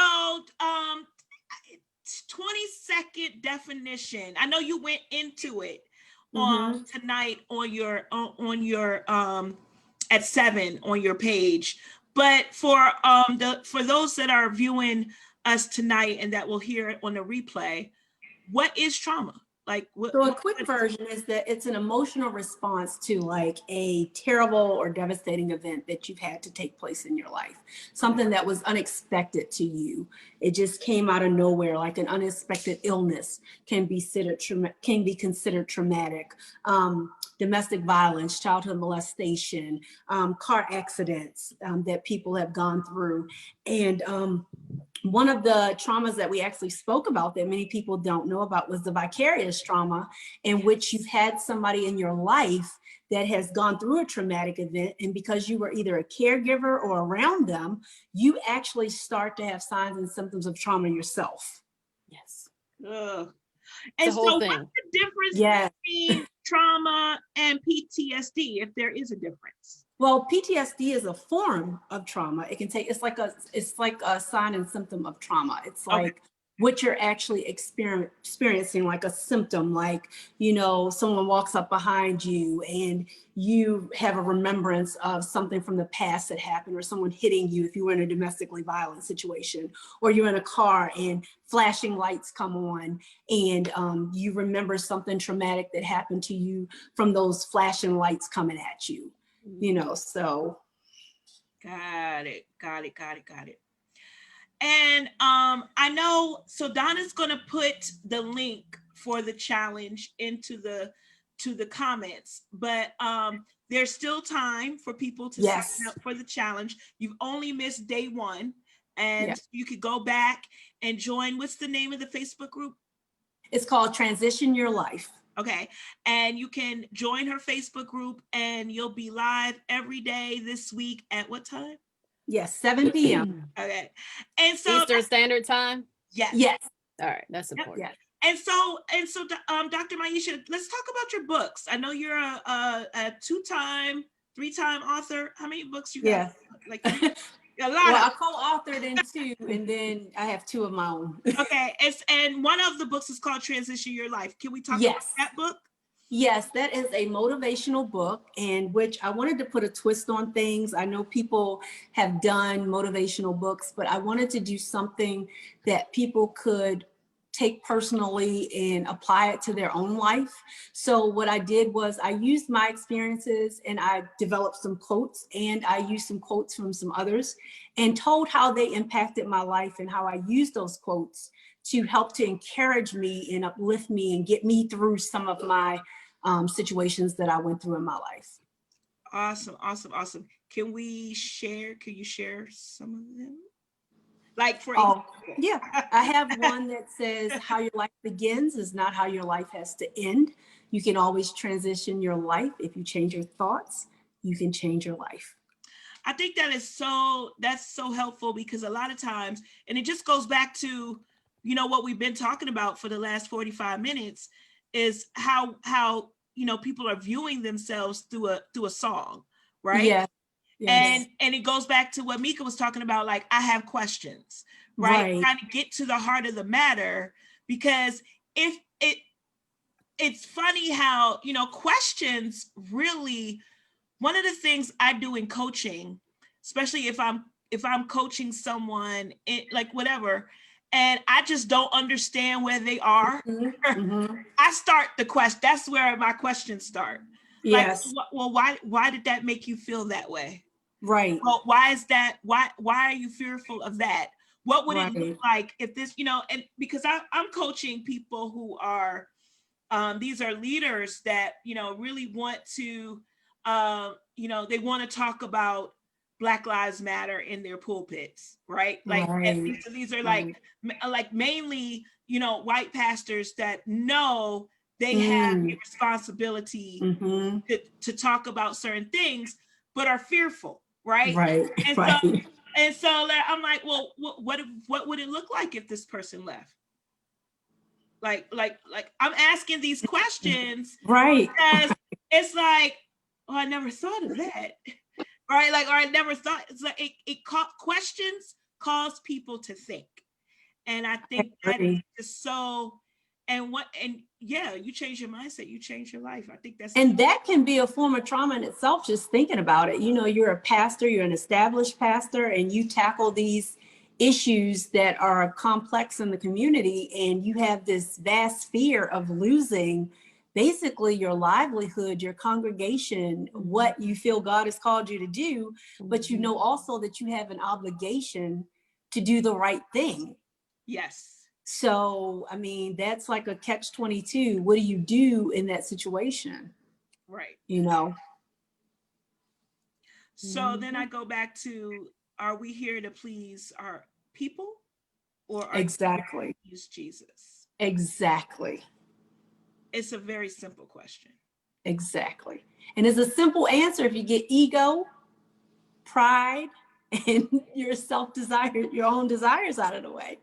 20-second definition. I know you went into it tonight on your at 7 on your page, but for those that are viewing us tonight and that will hear it on the replay, what is trauma? Like, so a quick version is that it's an emotional response to like a terrible or devastating event that you've had to take place in your life, something that was unexpected to you. It just came out of nowhere, like an unexpected illness can be considered traumatic. Domestic violence, childhood molestation, car accidents that people have gone through. And one of the traumas that we actually spoke about that many people don't know about was the vicarious trauma, in which you've had somebody in your life that has gone through a traumatic event, and because you were either a caregiver or around them, you actually start to have signs and symptoms of trauma yourself. Yes. Ugh. And so what's the difference between trauma and PTSD, if there is a difference? Well, PTSD is a form of trauma. It can take, it's like a sign and symptom of trauma. It's like what you're actually experiencing, like a symptom, like, you know, someone walks up behind you and you have a remembrance of something from the past that happened, or someone hitting you if you were in a domestically violent situation, or you're in a car and flashing lights come on and you remember something traumatic that happened to you from those flashing lights coming at you. You know, so. Got it. And I know, so Donna's gonna put the link for the challenge into the comments, but there's still time for people to sign up for the challenge. You've only missed day 1, and you could go back and join. What's the name of the Facebook group? It's called Transition Your Life. Okay. And you can join her Facebook group, and you'll be live every day this week at what time? Yes, 7 p.m. Okay. And so Eastern Standard Time? Yes. All right, that's important. Yes. And so Dr. Miasha, let's talk about your books. I know you're a 2-time, 3-time author. How many books you got? Yeah. Like a lot. Well, I co-authored in 2, and then I have 2 of my own. Okay. And one of the books is called Transition Your Life. Can we talk about that book? Yes, that is a motivational book, in which I wanted to put a twist on things. I know people have done motivational books, but I wanted to do something that people could take personally and apply it to their own life. So what I did was I used my experiences, and I developed some quotes, and I used some quotes from some others, and told how they impacted my life and how I used those quotes to help to encourage me and uplift me and get me through some of my situations that I went through in my life. Awesome. Can you share some of them? Like for example. Yeah, I have one that says, how your life begins is not how your life has to end. You can always transition your life. If you change your thoughts, you can change your life. I think that's so helpful, because a lot of times, and it just goes back to, you know, what we've been talking about for the last 45 minutes is how you know, people are viewing themselves through a song, right? Yeah. Yes. And it goes back to what Mika was talking about, like, I have questions, right? Trying to get to the heart of the matter, because it's funny how, you know, questions really, one of the things I do in coaching, especially if I'm coaching someone like whatever, and I just don't understand where they are, I start the question. That's where my questions start. Yes. Like, well, why did that make you feel that way? Right. Well, why is that? Why are you fearful of that? What would it look like if this, you know, and because I'm coaching people who are, these are leaders that, you know, really want to, you know, they want to talk about Black Lives Matter in their pulpits, right? Like, and these are like mainly, you know, white pastors that know they have a responsibility to talk about certain things, but are fearful, right? And so I'm like, well, what would it look like if this person left? Like I'm asking these questions, right? Because it's like, oh, I never thought of that. right? Like, or I never thought. It's like questions cause people to think, and I think that is so. And yeah, you change your mindset, you change your life. I think that's, and that can be a form of trauma in itself, just thinking about it. You know, you're a pastor, you're an established pastor, and you tackle these issues that are complex in the community, and you have this vast fear of losing basically your livelihood, your congregation, what you feel God has called you to do, but you know also that you have an obligation to do the right thing. yes. So, I mean, that's like a catch-22. What do you do in that situation? Right. You know? So then I go back to, are we here to please our people, or are Exactly. you here to please Jesus? Exactly. It's a very simple question. Exactly. And it's a simple answer if you get ego, pride, and your self-desire, your own desires out of the way.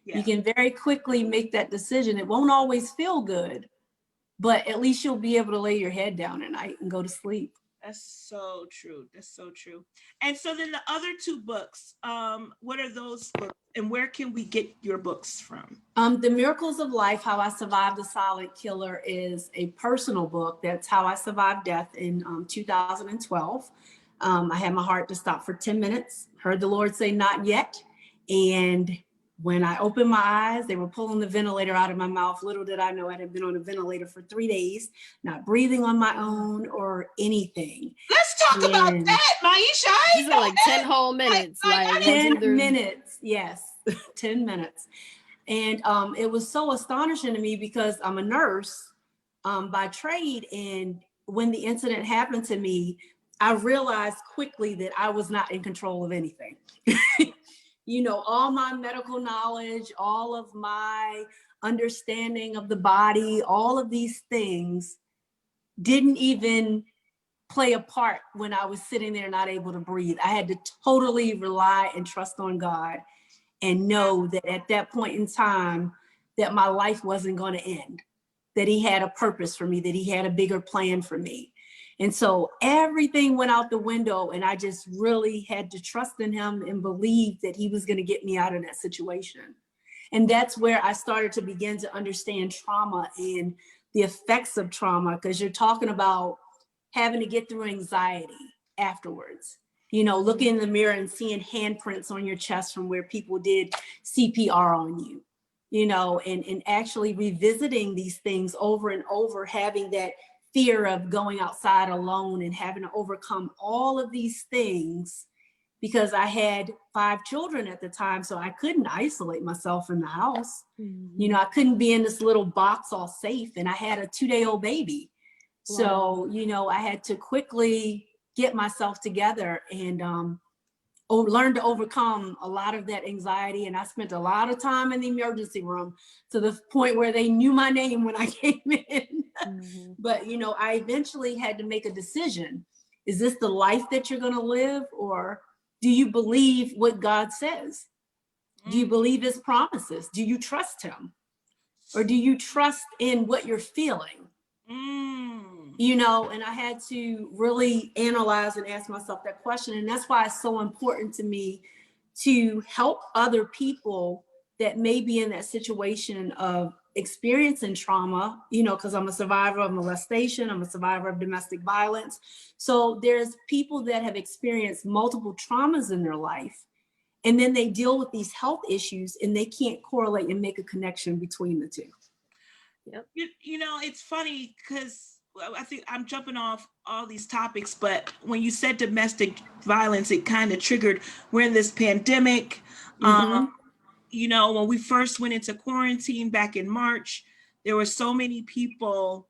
Yeah. You can very quickly make that decision. It won't always feel good, but at least you'll be able to lay your head down at night and go to sleep. That's so true. That's so true. And so then the other two books, what are those books, and where can we get your books from? The Miracles of Life, How I Survived the Silent Killer, is a personal book. That's how I survived death in 2012. I had my heart to stop for 10 minutes, heard the Lord say, not yet. And when I opened my eyes, they were pulling the ventilator out of my mouth. Little did I know I had been on a ventilator for 3 days, not breathing on my own or anything. Let's talk about that, Miasha. These are like 10 whole minutes. Like 10 minutes, yes, 10 minutes. And it was so astonishing to me because I'm a nurse by trade. And when the incident happened to me, I realized quickly that I was not in control of anything. You know, all my medical knowledge, all of my understanding of the body, all of these things didn't even play a part when I was sitting there not able to breathe. I had to totally rely and trust on God and know that at that point in time that my life wasn't going to end, that he had a purpose for me, that he had a bigger plan for me. And so everything went out the window, and I just really had to trust in him and believe that he was going to get me out of that situation. And that's where I started to begin to understand trauma and the effects of trauma, because you're talking about having to get through anxiety afterwards. You know, looking in the mirror and seeing handprints on your chest from where people did CPR on you, you know, and actually revisiting these things over and over, having that fear of going outside alone and having to overcome all of these things because I had 5 children at the time. So I couldn't isolate myself in the house. You know, I couldn't be in this little box all safe, and I had a 2-day-old baby. Wow. So, you know, I had to quickly get myself together and learn to overcome a lot of that anxiety. And I spent a lot of time in the emergency room to the point where they knew my name when I came in. But, you know, I eventually had to make a decision. Is this the life that you're going to live, or do you believe what God says? Do you believe his promises? Do you trust him? Or do you trust in what you're feeling? You know, and I had to really analyze and ask myself that question. And that's why it's so important to me to help other people that may be in that situation of experiencing trauma, you know, because I'm a survivor of molestation, I'm a survivor of domestic violence. So there's people that have experienced multiple traumas in their life, and then they deal with these health issues and they can't correlate and make a connection between the two. Yep. You know, it's funny because I think I'm jumping off all these topics, but when you said domestic violence, it kind of triggered, we're in this pandemic. You know, when we first went into quarantine back in March, there were so many people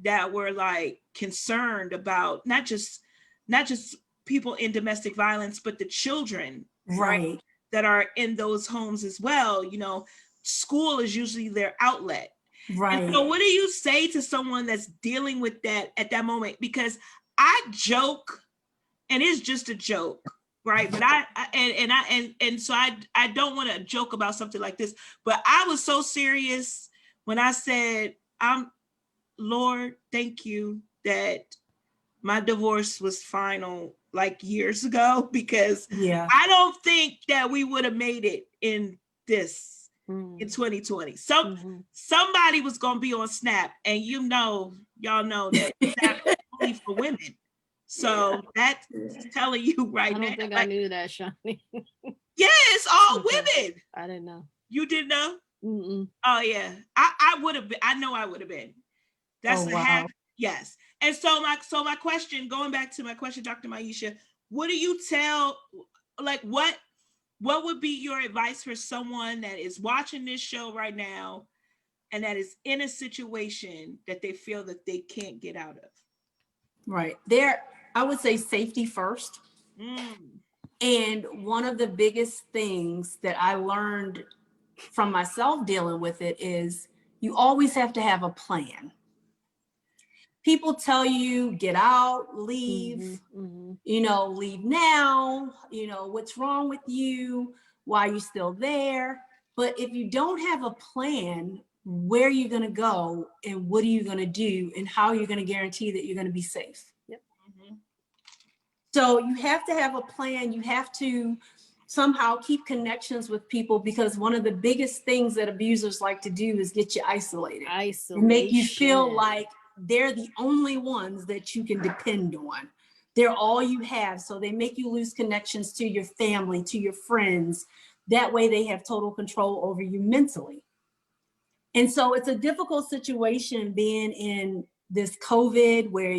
that were like concerned about not just people in domestic violence, but the children, right, that are in those homes as well. You know, school is usually their outlet. Right. And so what do you say to someone that's dealing with that at that moment? Because I joke, and it's just a joke, right? But so I don't want to joke about something like this, but I was so serious when I said, Lord, thank you that my divorce was final like years ago, because I don't think that we would have made it in this in 2020. Somebody was gonna be on Snap, and y'all know that Snap is only for women. So that's telling you right now. I don't think I knew that, Shani. Yeah, it's all women. I didn't know. You didn't know? Mm-mm. Oh yeah, I would have been. I know I would have been. That's a half. Yes. And so my question, going back to my question, Dr. Miasha, what do you tell, like what would be your advice for someone that is watching this show right now and that is in a situation that they feel that they can't get out of? Right. There, I would say safety first. And one of the biggest things that I learned from myself dealing with it is you always have to have a plan. People tell you, get out, leave, leave now, what's wrong with you? Why are you still there? But if you don't have a plan, where are you going to go and what are you going to do and how are you going to guarantee that you're going to be safe? Yep. So you have to have a plan. You have to somehow keep connections with people, because one of the biggest things that abusers like to do is get you isolated. And make you feel like they're the only ones that you can depend on. They're all you have. So they make you lose connections to your family, to your friends. That way they have total control over you mentally. And so it's a difficult situation being in this COVID where,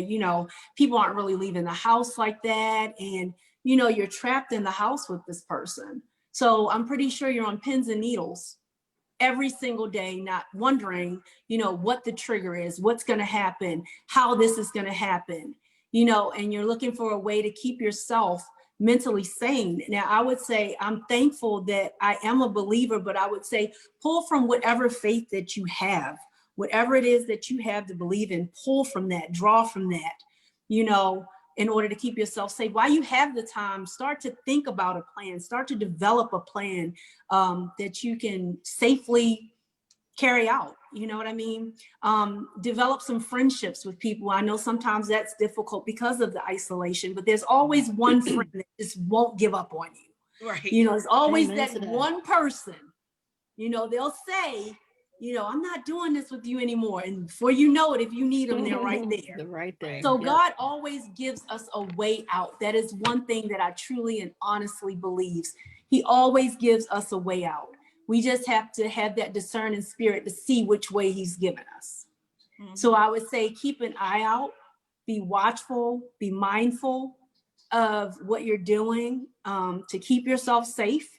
people aren't really leaving the house like that. And, you're trapped in the house with this person. So I'm pretty sure you're on pins and needles every single day, not wondering, what the trigger is, what's going to happen, how this is going to happen, and you're looking for a way to keep yourself mentally sane. Now, I would say I'm thankful that I am a believer, but I would say pull from whatever faith that you have, whatever it is that you have to believe in, pull from that, draw from that, in order to keep yourself safe. While you have the time, start to think about a plan, start to develop a plan that you can safely carry out. You know what I mean? Develop some friendships with people. I know sometimes that's difficult because of the isolation, but there's always one friend that just won't give up on you. Right. There's always that one person, they'll say, I'm not doing this with you anymore. And before you know it, if you need them, they're right there. They're right there. So God always gives us a way out. That is one thing that I truly and honestly believes. He always gives us a way out. We just have to have that discerning spirit to see which way he's given us. So I would say keep an eye out, be watchful, be mindful of what you're doing to keep yourself safe.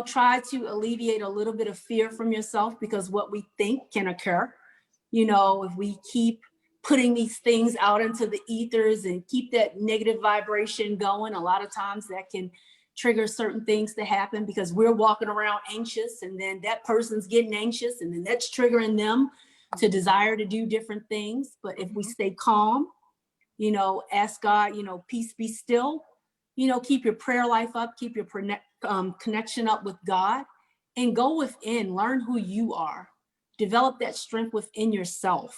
Try to alleviate a little bit of fear from yourself, because what we think can occur. If we keep putting these things out into the ethers and keep that negative vibration going, a lot of times that can trigger certain things to happen, because we're walking around anxious, and then that person's getting anxious, and then that's triggering them to desire to do different things. But if we stay calm, ask God, peace be still, keep your prayer life up, keep your connection up with God, and go within, learn who you are, develop that strength within yourself,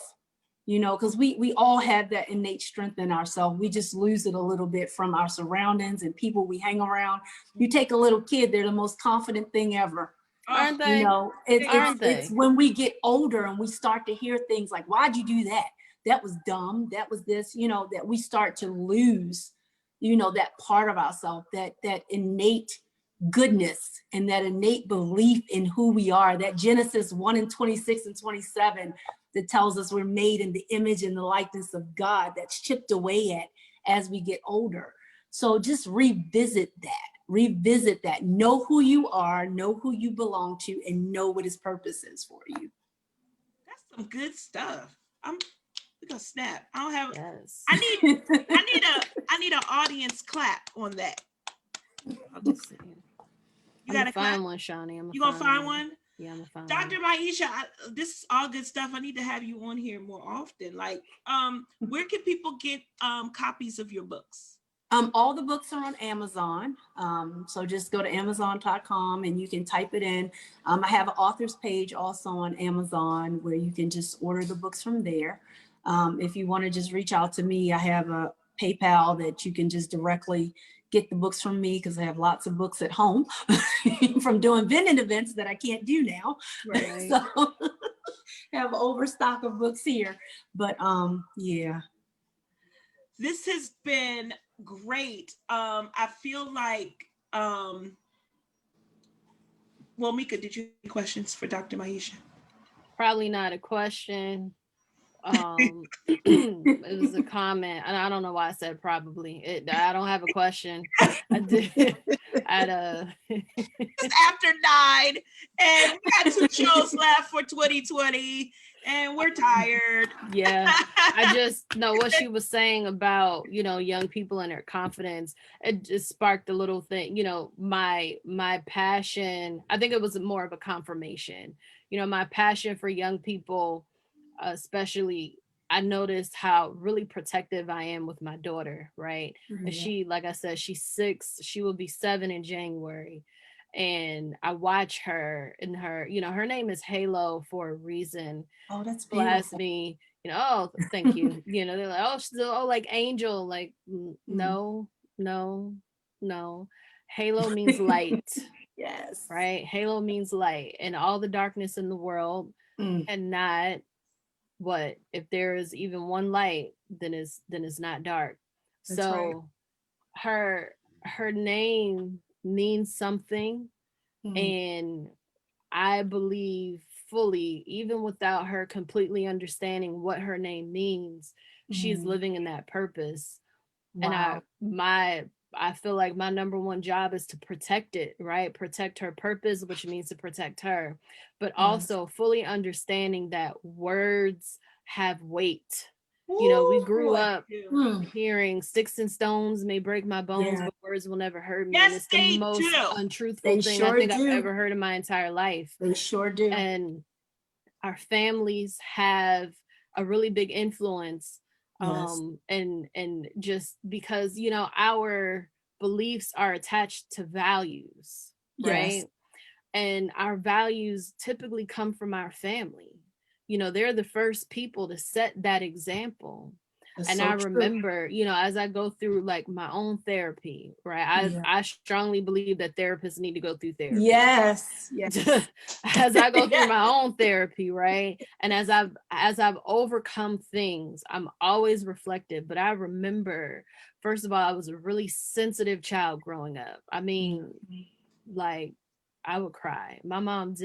because we all have that innate strength in ourselves. We just lose it a little bit from our surroundings and people we hang around. You take a little kid, they're the most confident thing ever. Aren't they? It's when we get older and we start to hear things like, why'd you do that? That was dumb. That was this, that we start to lose, that part of ourselves, that innate goodness and that innate belief in who we are, that Genesis 1:26 and 27 that tells us we're made in the image and the likeness of God, that's chipped away at as we get older. So just revisit that, know who you are, know who you belong to, and know what his purpose is for you. That's some good stuff. We're gonna snap. I don't have. Yes. I need an audience clap on that. I'll just sit here. You gotta find one, Shani. You gonna find one? Yeah, I'm gonna find Dr. one. Miasha, this is all good stuff. I need to have you on here more often. Like, where can people get copies of your books? All the books are on Amazon. So just go to Amazon.com and you can type it in. I have an author's page also on Amazon where you can just order the books from there. If you want to just reach out to me, I have a PayPal that you can just directly get the books from me, because I have lots of books at home from doing vending events that I can't do now. Right. So have overstock of books here. But yeah. This has been great. I feel like well, Mika, did you have any questions for Dr. Miasha? Probably not a question. It was a comment, and I don't know why I said probably. I don't have a question. I did. At It's after 9, and we got 2 shows left for 2020, and we're tired. Yeah, I just know what she was saying about, young people and their confidence. It just sparked a little thing. My passion. I think it was more of a confirmation. My passion for young people, especially. I noticed how really protective I am with my daughter, right? And she, like I said, she's 6. She will be 7 in January. And I watch her, and her name is Halo for a reason. Oh, that's People ask beautiful. me, oh, thank you. They're like, oh, she's like Angel. Like, no, no, no. Halo means light, Yes. right? Halo means light, and all the darkness in the world, and not what if there is even one light, then it's not dark. That's right. So her name means something, and I believe fully, even without her completely understanding what her name means, she's living in that purpose. And Wow. I feel like my number one job is to protect it, right? Protect her purpose, which means to protect her, but Yes. also fully understanding that words have weight. We Ooh, grew boy. up hearing sticks and stones may break my bones, Yeah, but words will never hurt me. And Yes, it's the they most do. untruthful they thing I sure think I've do. ever heard in my entire life. They sure do. And our families have a really big influence, Yes. and just because our beliefs are attached to values, Yes. right? And our values typically come from our family. They're the first people to set that example. That's And so I true. remember, as I go through like my own therapy, right? Yeah. I strongly believe that therapists need to go through therapy. Yes. Yes. As I go through Yeah. my own therapy, right? And as I've overcome things, I'm always reflective. But I remember, first of all, I was a really sensitive child growing up. I mean, like, I would cry. My mom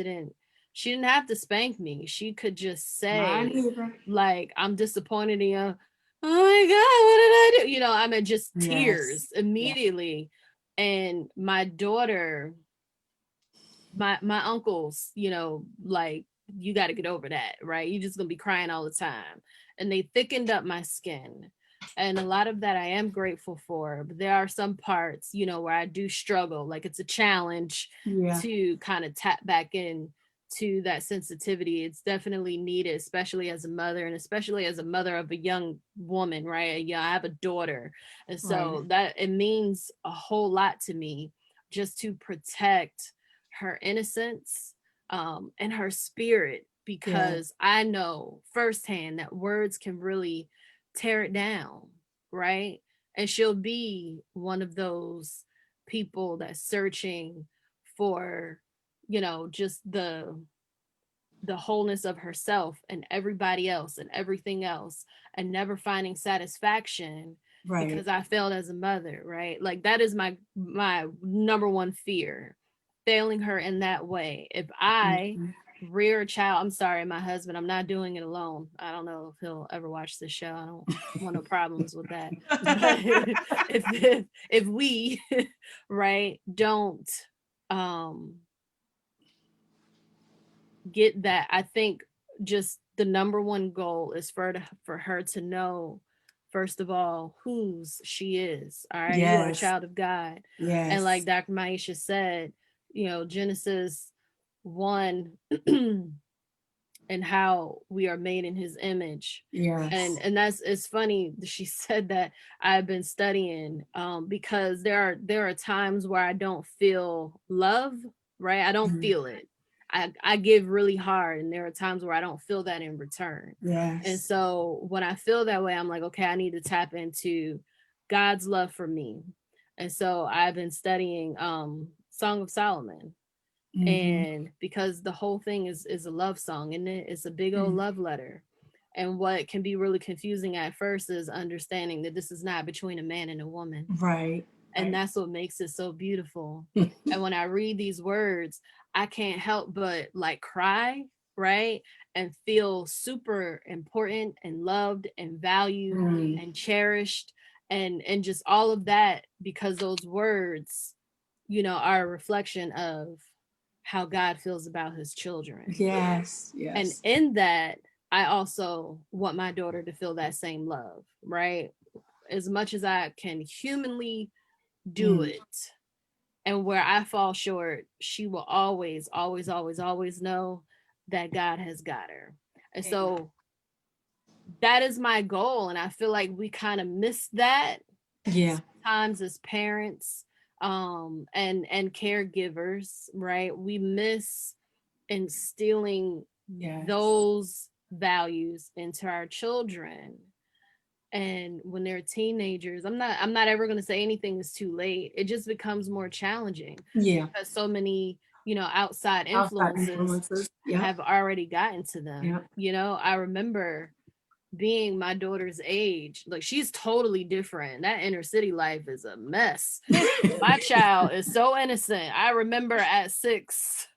she didn't have to spank me. She could just Mine say, either. like, I'm disappointed in you. Oh my God, what did I do? I mean, just Yes. tears Yeah. immediately. And my daughter, my uncles, like, you got to get over that, right? You're just gonna be crying all the time. And they thickened up my skin, and a lot of that I am grateful for. But there are some parts, where I do struggle, like it's a challenge Yeah. to kind of tap back in to that sensitivity. It's definitely needed, especially as a mother, and especially as a mother of a young woman, right? Yeah, I have a daughter, and Right. so that it means a whole lot to me just to protect her innocence, and her spirit, Yeah. because I know firsthand that words can really tear it down, right? And she'll be one of those people that's searching for, just the wholeness of herself and everybody else and everything else, and never finding satisfaction Right. because I failed as a mother, right? Like, that is my number one fear, failing her in that way. If I rear a child, I'm sorry, my husband, I'm not doing it alone. I don't know if he'll ever watch this show. I don't want no problems with that. But if we right, don't um get that, I think just the number one goal is for her to know, first of all, whose she is. All right, you are a Yes. child of God, and like Yes. Dr. Maisha said, Genesis 1, and how we are made in His image. Yes. And that's, it's funny she said that. I've been studying, because there are times where I don't feel love, right? I don't feel it. I give really hard, and there are times where I don't feel that in return. And Yes. so when I feel that way, I'm like, okay, I need to tap into God's love for me. And so I've been studying Song of Solomon. And because the whole thing is a love song, and it's a big old love letter. And what can be really confusing at first is understanding that this is not between a man and a woman. Right. And that's what makes it so beautiful. And when I read these words, I can't help but like cry, right? And feel super important and loved and valued and cherished and just all of that, because those words, you know, are a reflection of how God feels about his children. Yes. And in that, I also want my daughter to feel that same love, right? As much as I can humanly do it. And where I fall short, she will always, always, always, always know that God has got her. And so that is my goal. And I feel like we kind of miss that sometimes as parents and caregivers, right? We miss instilling those values into our children. And when they're teenagers, I'm not ever going to say anything is too late. It just becomes more challenging. Because so many, you know, outside influences have already gotten to them. You know, I remember being my daughter's age, like she's totally different. That inner city life is a mess. My child is so innocent. I remember at 6.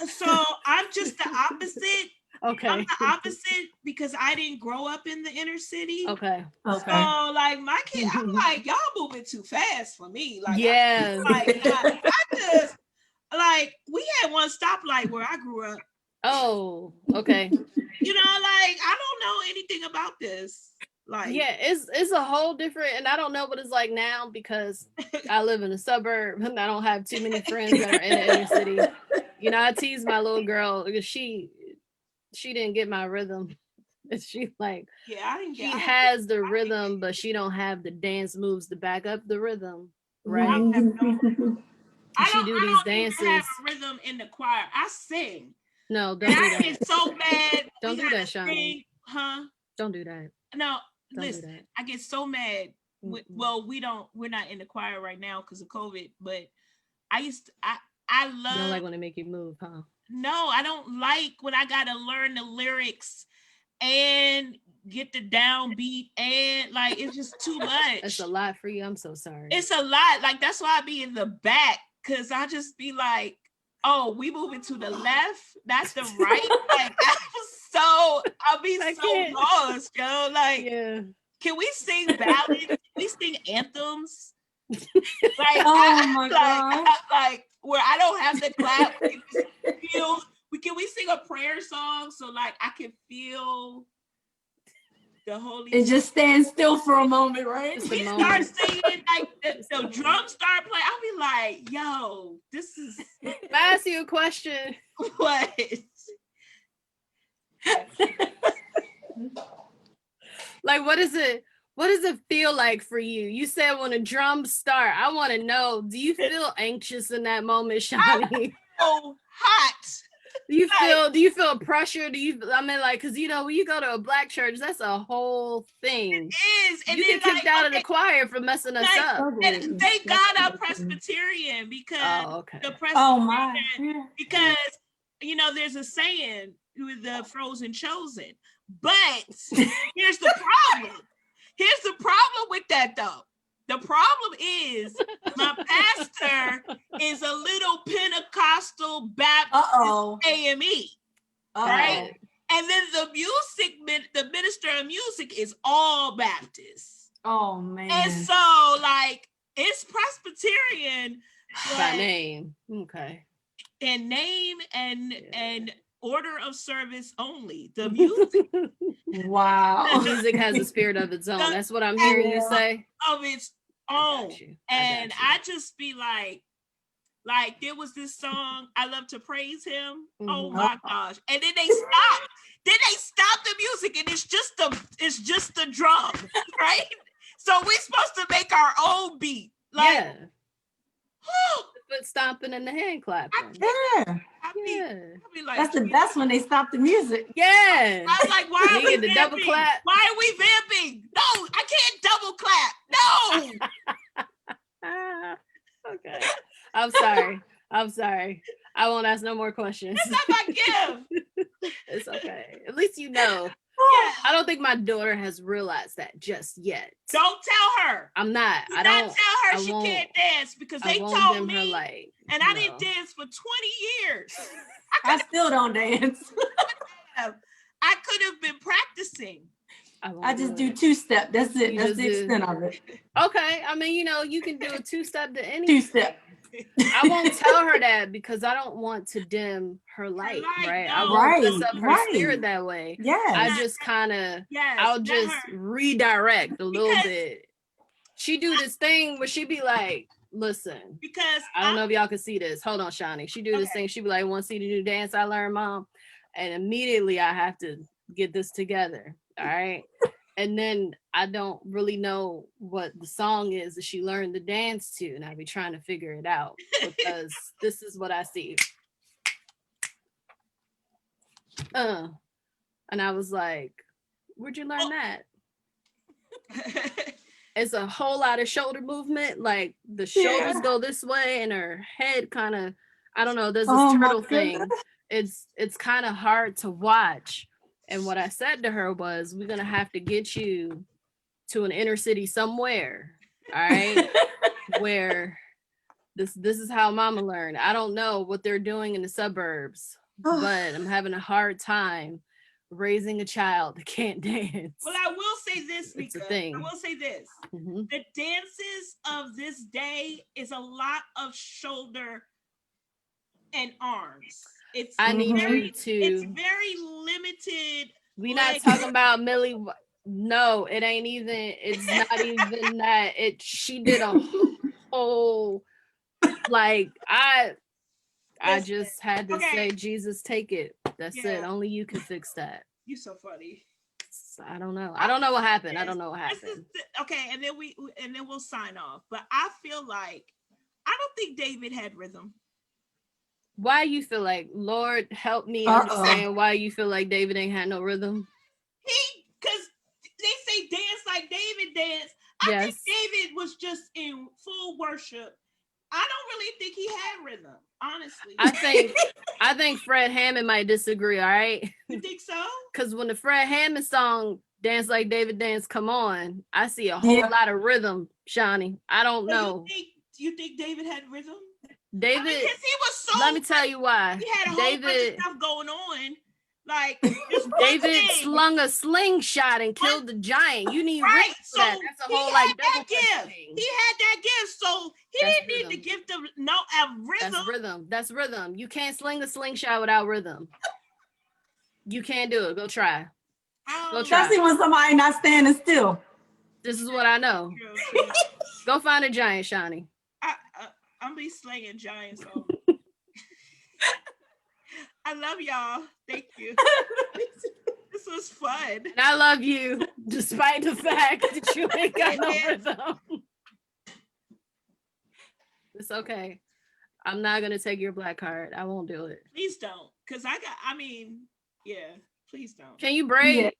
So I'm just the opposite. Okay. I'm the opposite because I didn't grow up in the inner city. Okay. So like my kid, I'm like, y'all moving too fast for me. Like, yeah. I just like we had one stoplight where I grew up. Oh, okay. You know, like I don't know anything about this. Like, yeah, it's a whole different, and I don't know what it's like now because I live in a suburb and I don't have too many friends that are in the inner city. You know, I tease my little girl because she didn't get my rhythm. She like, she has the rhythm, but she don't have the dance moves to back up the rhythm, right? I don't these dances. Even have a rhythm in the choir. I sing. No, don't do that. I get so mad. Don't do that, Shani. Huh? Don't do that. No, listen. I get so mad. Well, we're not in the choir right now because of COVID. But I love. You don't like when they make you move, huh? No, I don't like when I gotta learn the lyrics and get the downbeat and like it's just too much. It's a lot for you. I'm so sorry. It's a lot. Like that's why I be in the back because I just be like, oh, we moving to the left. That's the right. Like I'll be so lost, yo. Like, can we sing ballads? Can we sing anthems? Like, my God. Like where I don't have to clap. Can we sing a prayer song so like I can feel the Holy Spirit? Just stand still for a moment, right? We start singing like the drums start playing. I'll be like, yo, this is. Can I ask you a question? What? Like, what does it feel like for you? You said when a drums start, I want to know, do you feel anxious in that moment, Shani? Oh, hot. Do you feel pressure? Because you know, when you go to a black church, that's a whole thing. It is. And you get kicked out of the choir for messing us up. And thank God I'm Presbyterian because the Presbyterian, because you know, there's a saying with the frozen chosen. But here's the problem. Here's the problem with that though. The problem is my pastor is a little Pentecostal Baptist AME, right? And then the minister of music is all Baptist. Oh man! And so like it's Presbyterian by name, okay, and name and order of service only. The music. Wow. The music has a spirit of its own. That's what I'm hearing you say. Of its own. And I just be like there was this song, I Love to Praise Him. Mm-hmm. Oh my gosh. And then they stopped. They stopped the music and it's just the drum, right? So we're supposed to make our own beat. Like foot stomping and the hand clapping. Yeah. I'll be like, That's the best when they stop the music. Yeah. I'm like, why are we Get the double vamping? clap. Why are we vamping? No, I can't double clap. No. Okay. I'm sorry. I won't ask no more questions. That's not my gift. It's okay. At least you know. Yeah. I don't think my daughter has realized that just yet. Don't tell her. I'm not. Do not tell her she can't dance because they told me, and I didn't dance for 20 years. I still don't dance. I could have been practicing. I just do two-step. That's it. That's the extent of it. Okay. I mean, you can do a two-step to any two-step. I won't tell her that because I don't want to dim her light, right? I won't mess up her spirit that way. Yeah. I just kind of, I'll just redirect a little bit. She do this thing where she be like, listen, because I don't know if y'all can see this. Hold on, Shani. She do this thing. She be like, want to see the new dance I learned, Mom? And immediately I have to get this together. All right. And then I don't really know what the song is that she learned to dance to. And I be trying to figure it out because this is what I see. And I was like, where'd you learn that? It's a whole lot of shoulder movement. Like the shoulders go this way and her head kind of, I don't know, there's this turtle thing. It's kind of hard to watch. And what I said to her was, we're going to have to get you to an inner city somewhere, all right, where this is how Mama learned. I don't know what they're doing in the suburbs, but I'm having a hard time raising a child that can't dance. Well, I will say this, Mika. I will say this. Mm-hmm. The dances of this day is a lot of shoulder and arms. It's very limited. We're not talking about Millie. No, it ain't even. It's not even that. She did a whole like I just had to say, Jesus, take it. That's it. Only you can fix that. You're so funny. I don't know. I don't know what happened. I don't know what happened. Okay, and then we'll sign off. But I feel like I don't think David had rhythm. Why you feel like, Lord help me understand why you feel like David ain't had no rhythm? Because they say dance like David dance. I think David was just in full worship. I don't really think he had rhythm, honestly. I think Fred Hammond might disagree, all right? You think so? Because when the Fred Hammond song Dance Like David Dance come on, I see a whole lot of rhythm, Shani. I don't know. You think David had rhythm? David, because he was so. Let me tell you why. He had a whole bunch of stuff going on. Like David slung a slingshot and killed the giant. You need rhythm for that. That's a whole like double gift. He had that gift, so he didn't need the gift of rhythm. That's rhythm. You can't sling a slingshot without rhythm. You can't do it. Go try. Especially when somebody not standing still. This is what I know. Go find a giant, Shani. I'm be slinging giants. I love y'all. Thank you. This was fun. And I love you, despite the fact that you ain't got no rhythm. It's okay. I'm not gonna take your black card. I won't do it. Please don't, because please don't. Can you braid? Yeah.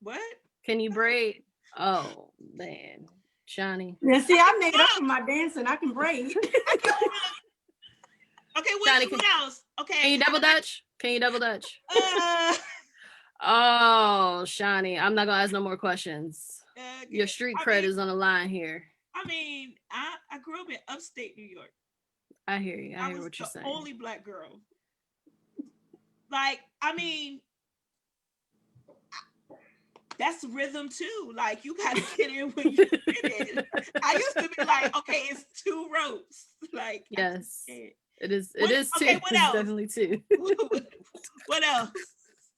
What? Can you braid? Oh man, Shani. Yeah, see, I made up for my dancing. I can braid. Okay, what else? Okay. Can you double dutch? Oh, Shani, I'm not gonna ask no more questions. Your street cred is on the line here. I mean, I grew up in upstate New York. I hear you. I hear what you're saying. Only black girl. Like, I mean, that's rhythm too. Like, you gotta get in when you get in. I used to be like, okay, it's 2 ropes. Like, yes, it is. It is 2. Okay, what else? It's definitely 2. What else?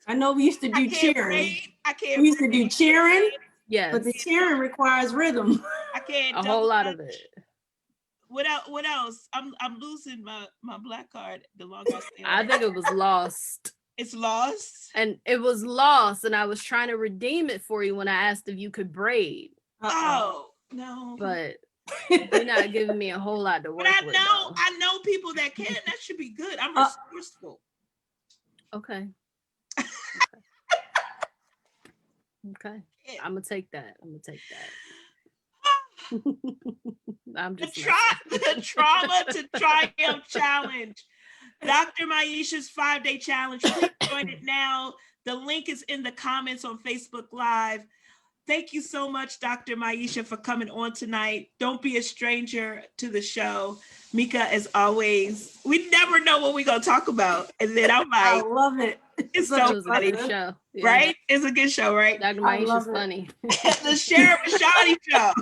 I know we used to do cheering. We used to do cheering. Yes, but the cheering requires rhythm. I can't. A whole lot of it. What else? I'm losing my black card the longer I stay. I think it was lost. It's lost? And it was lost, and I was trying to redeem it for you when I asked if you could braid. Oh, no. But You're not giving me a whole lot to work But with, though. I know people that can. That should be good. I'm resourceful. Okay. Okay. Yeah. I'm gonna take that. I'm just The trauma to triumph challenge. Dr. Miasha's 5-day challenge. Please join it now. The link is in the comments on Facebook Live. Thank you so much, Dr. Miasha, for coming on tonight. Don't be a stranger to the show. Mika, as always, we never know what we're going to talk about. And then I'm like, I love it. It's so funny. Show. Yeah. Right? It's a good show, right? Dr. Miasha's funny. The Sharing With Shani Show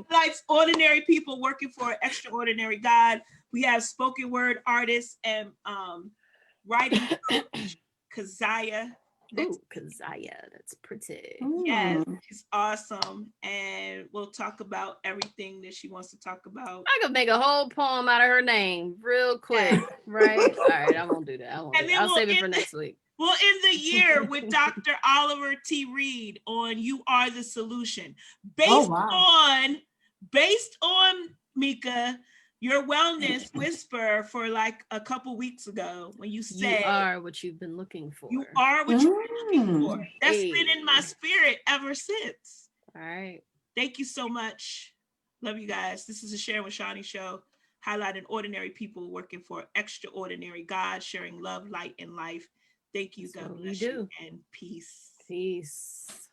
highlights ordinary people working for an extraordinary God. We have spoken word artists and writing coach, Keziah. Ooh, Keziah, that's pretty. Yes, she's awesome. And we'll talk about everything that she wants to talk about. I could make a whole poem out of her name real quick, right? All right, I won't do that. I'll save it for next week. We'll end the year with Dr. Oliver T. Reed on You Are the Solution. Based on Mika, your wellness whisper for like a couple weeks ago when you said, you are what you've been looking for. You are what you've been looking for. That's been in my spirit ever since. All right. Thank you so much. Love you guys. This is the Sharing With Shani Show, highlighting ordinary people working for extraordinary God, sharing love, light, and life. Thank you. God bless you, and peace. Peace.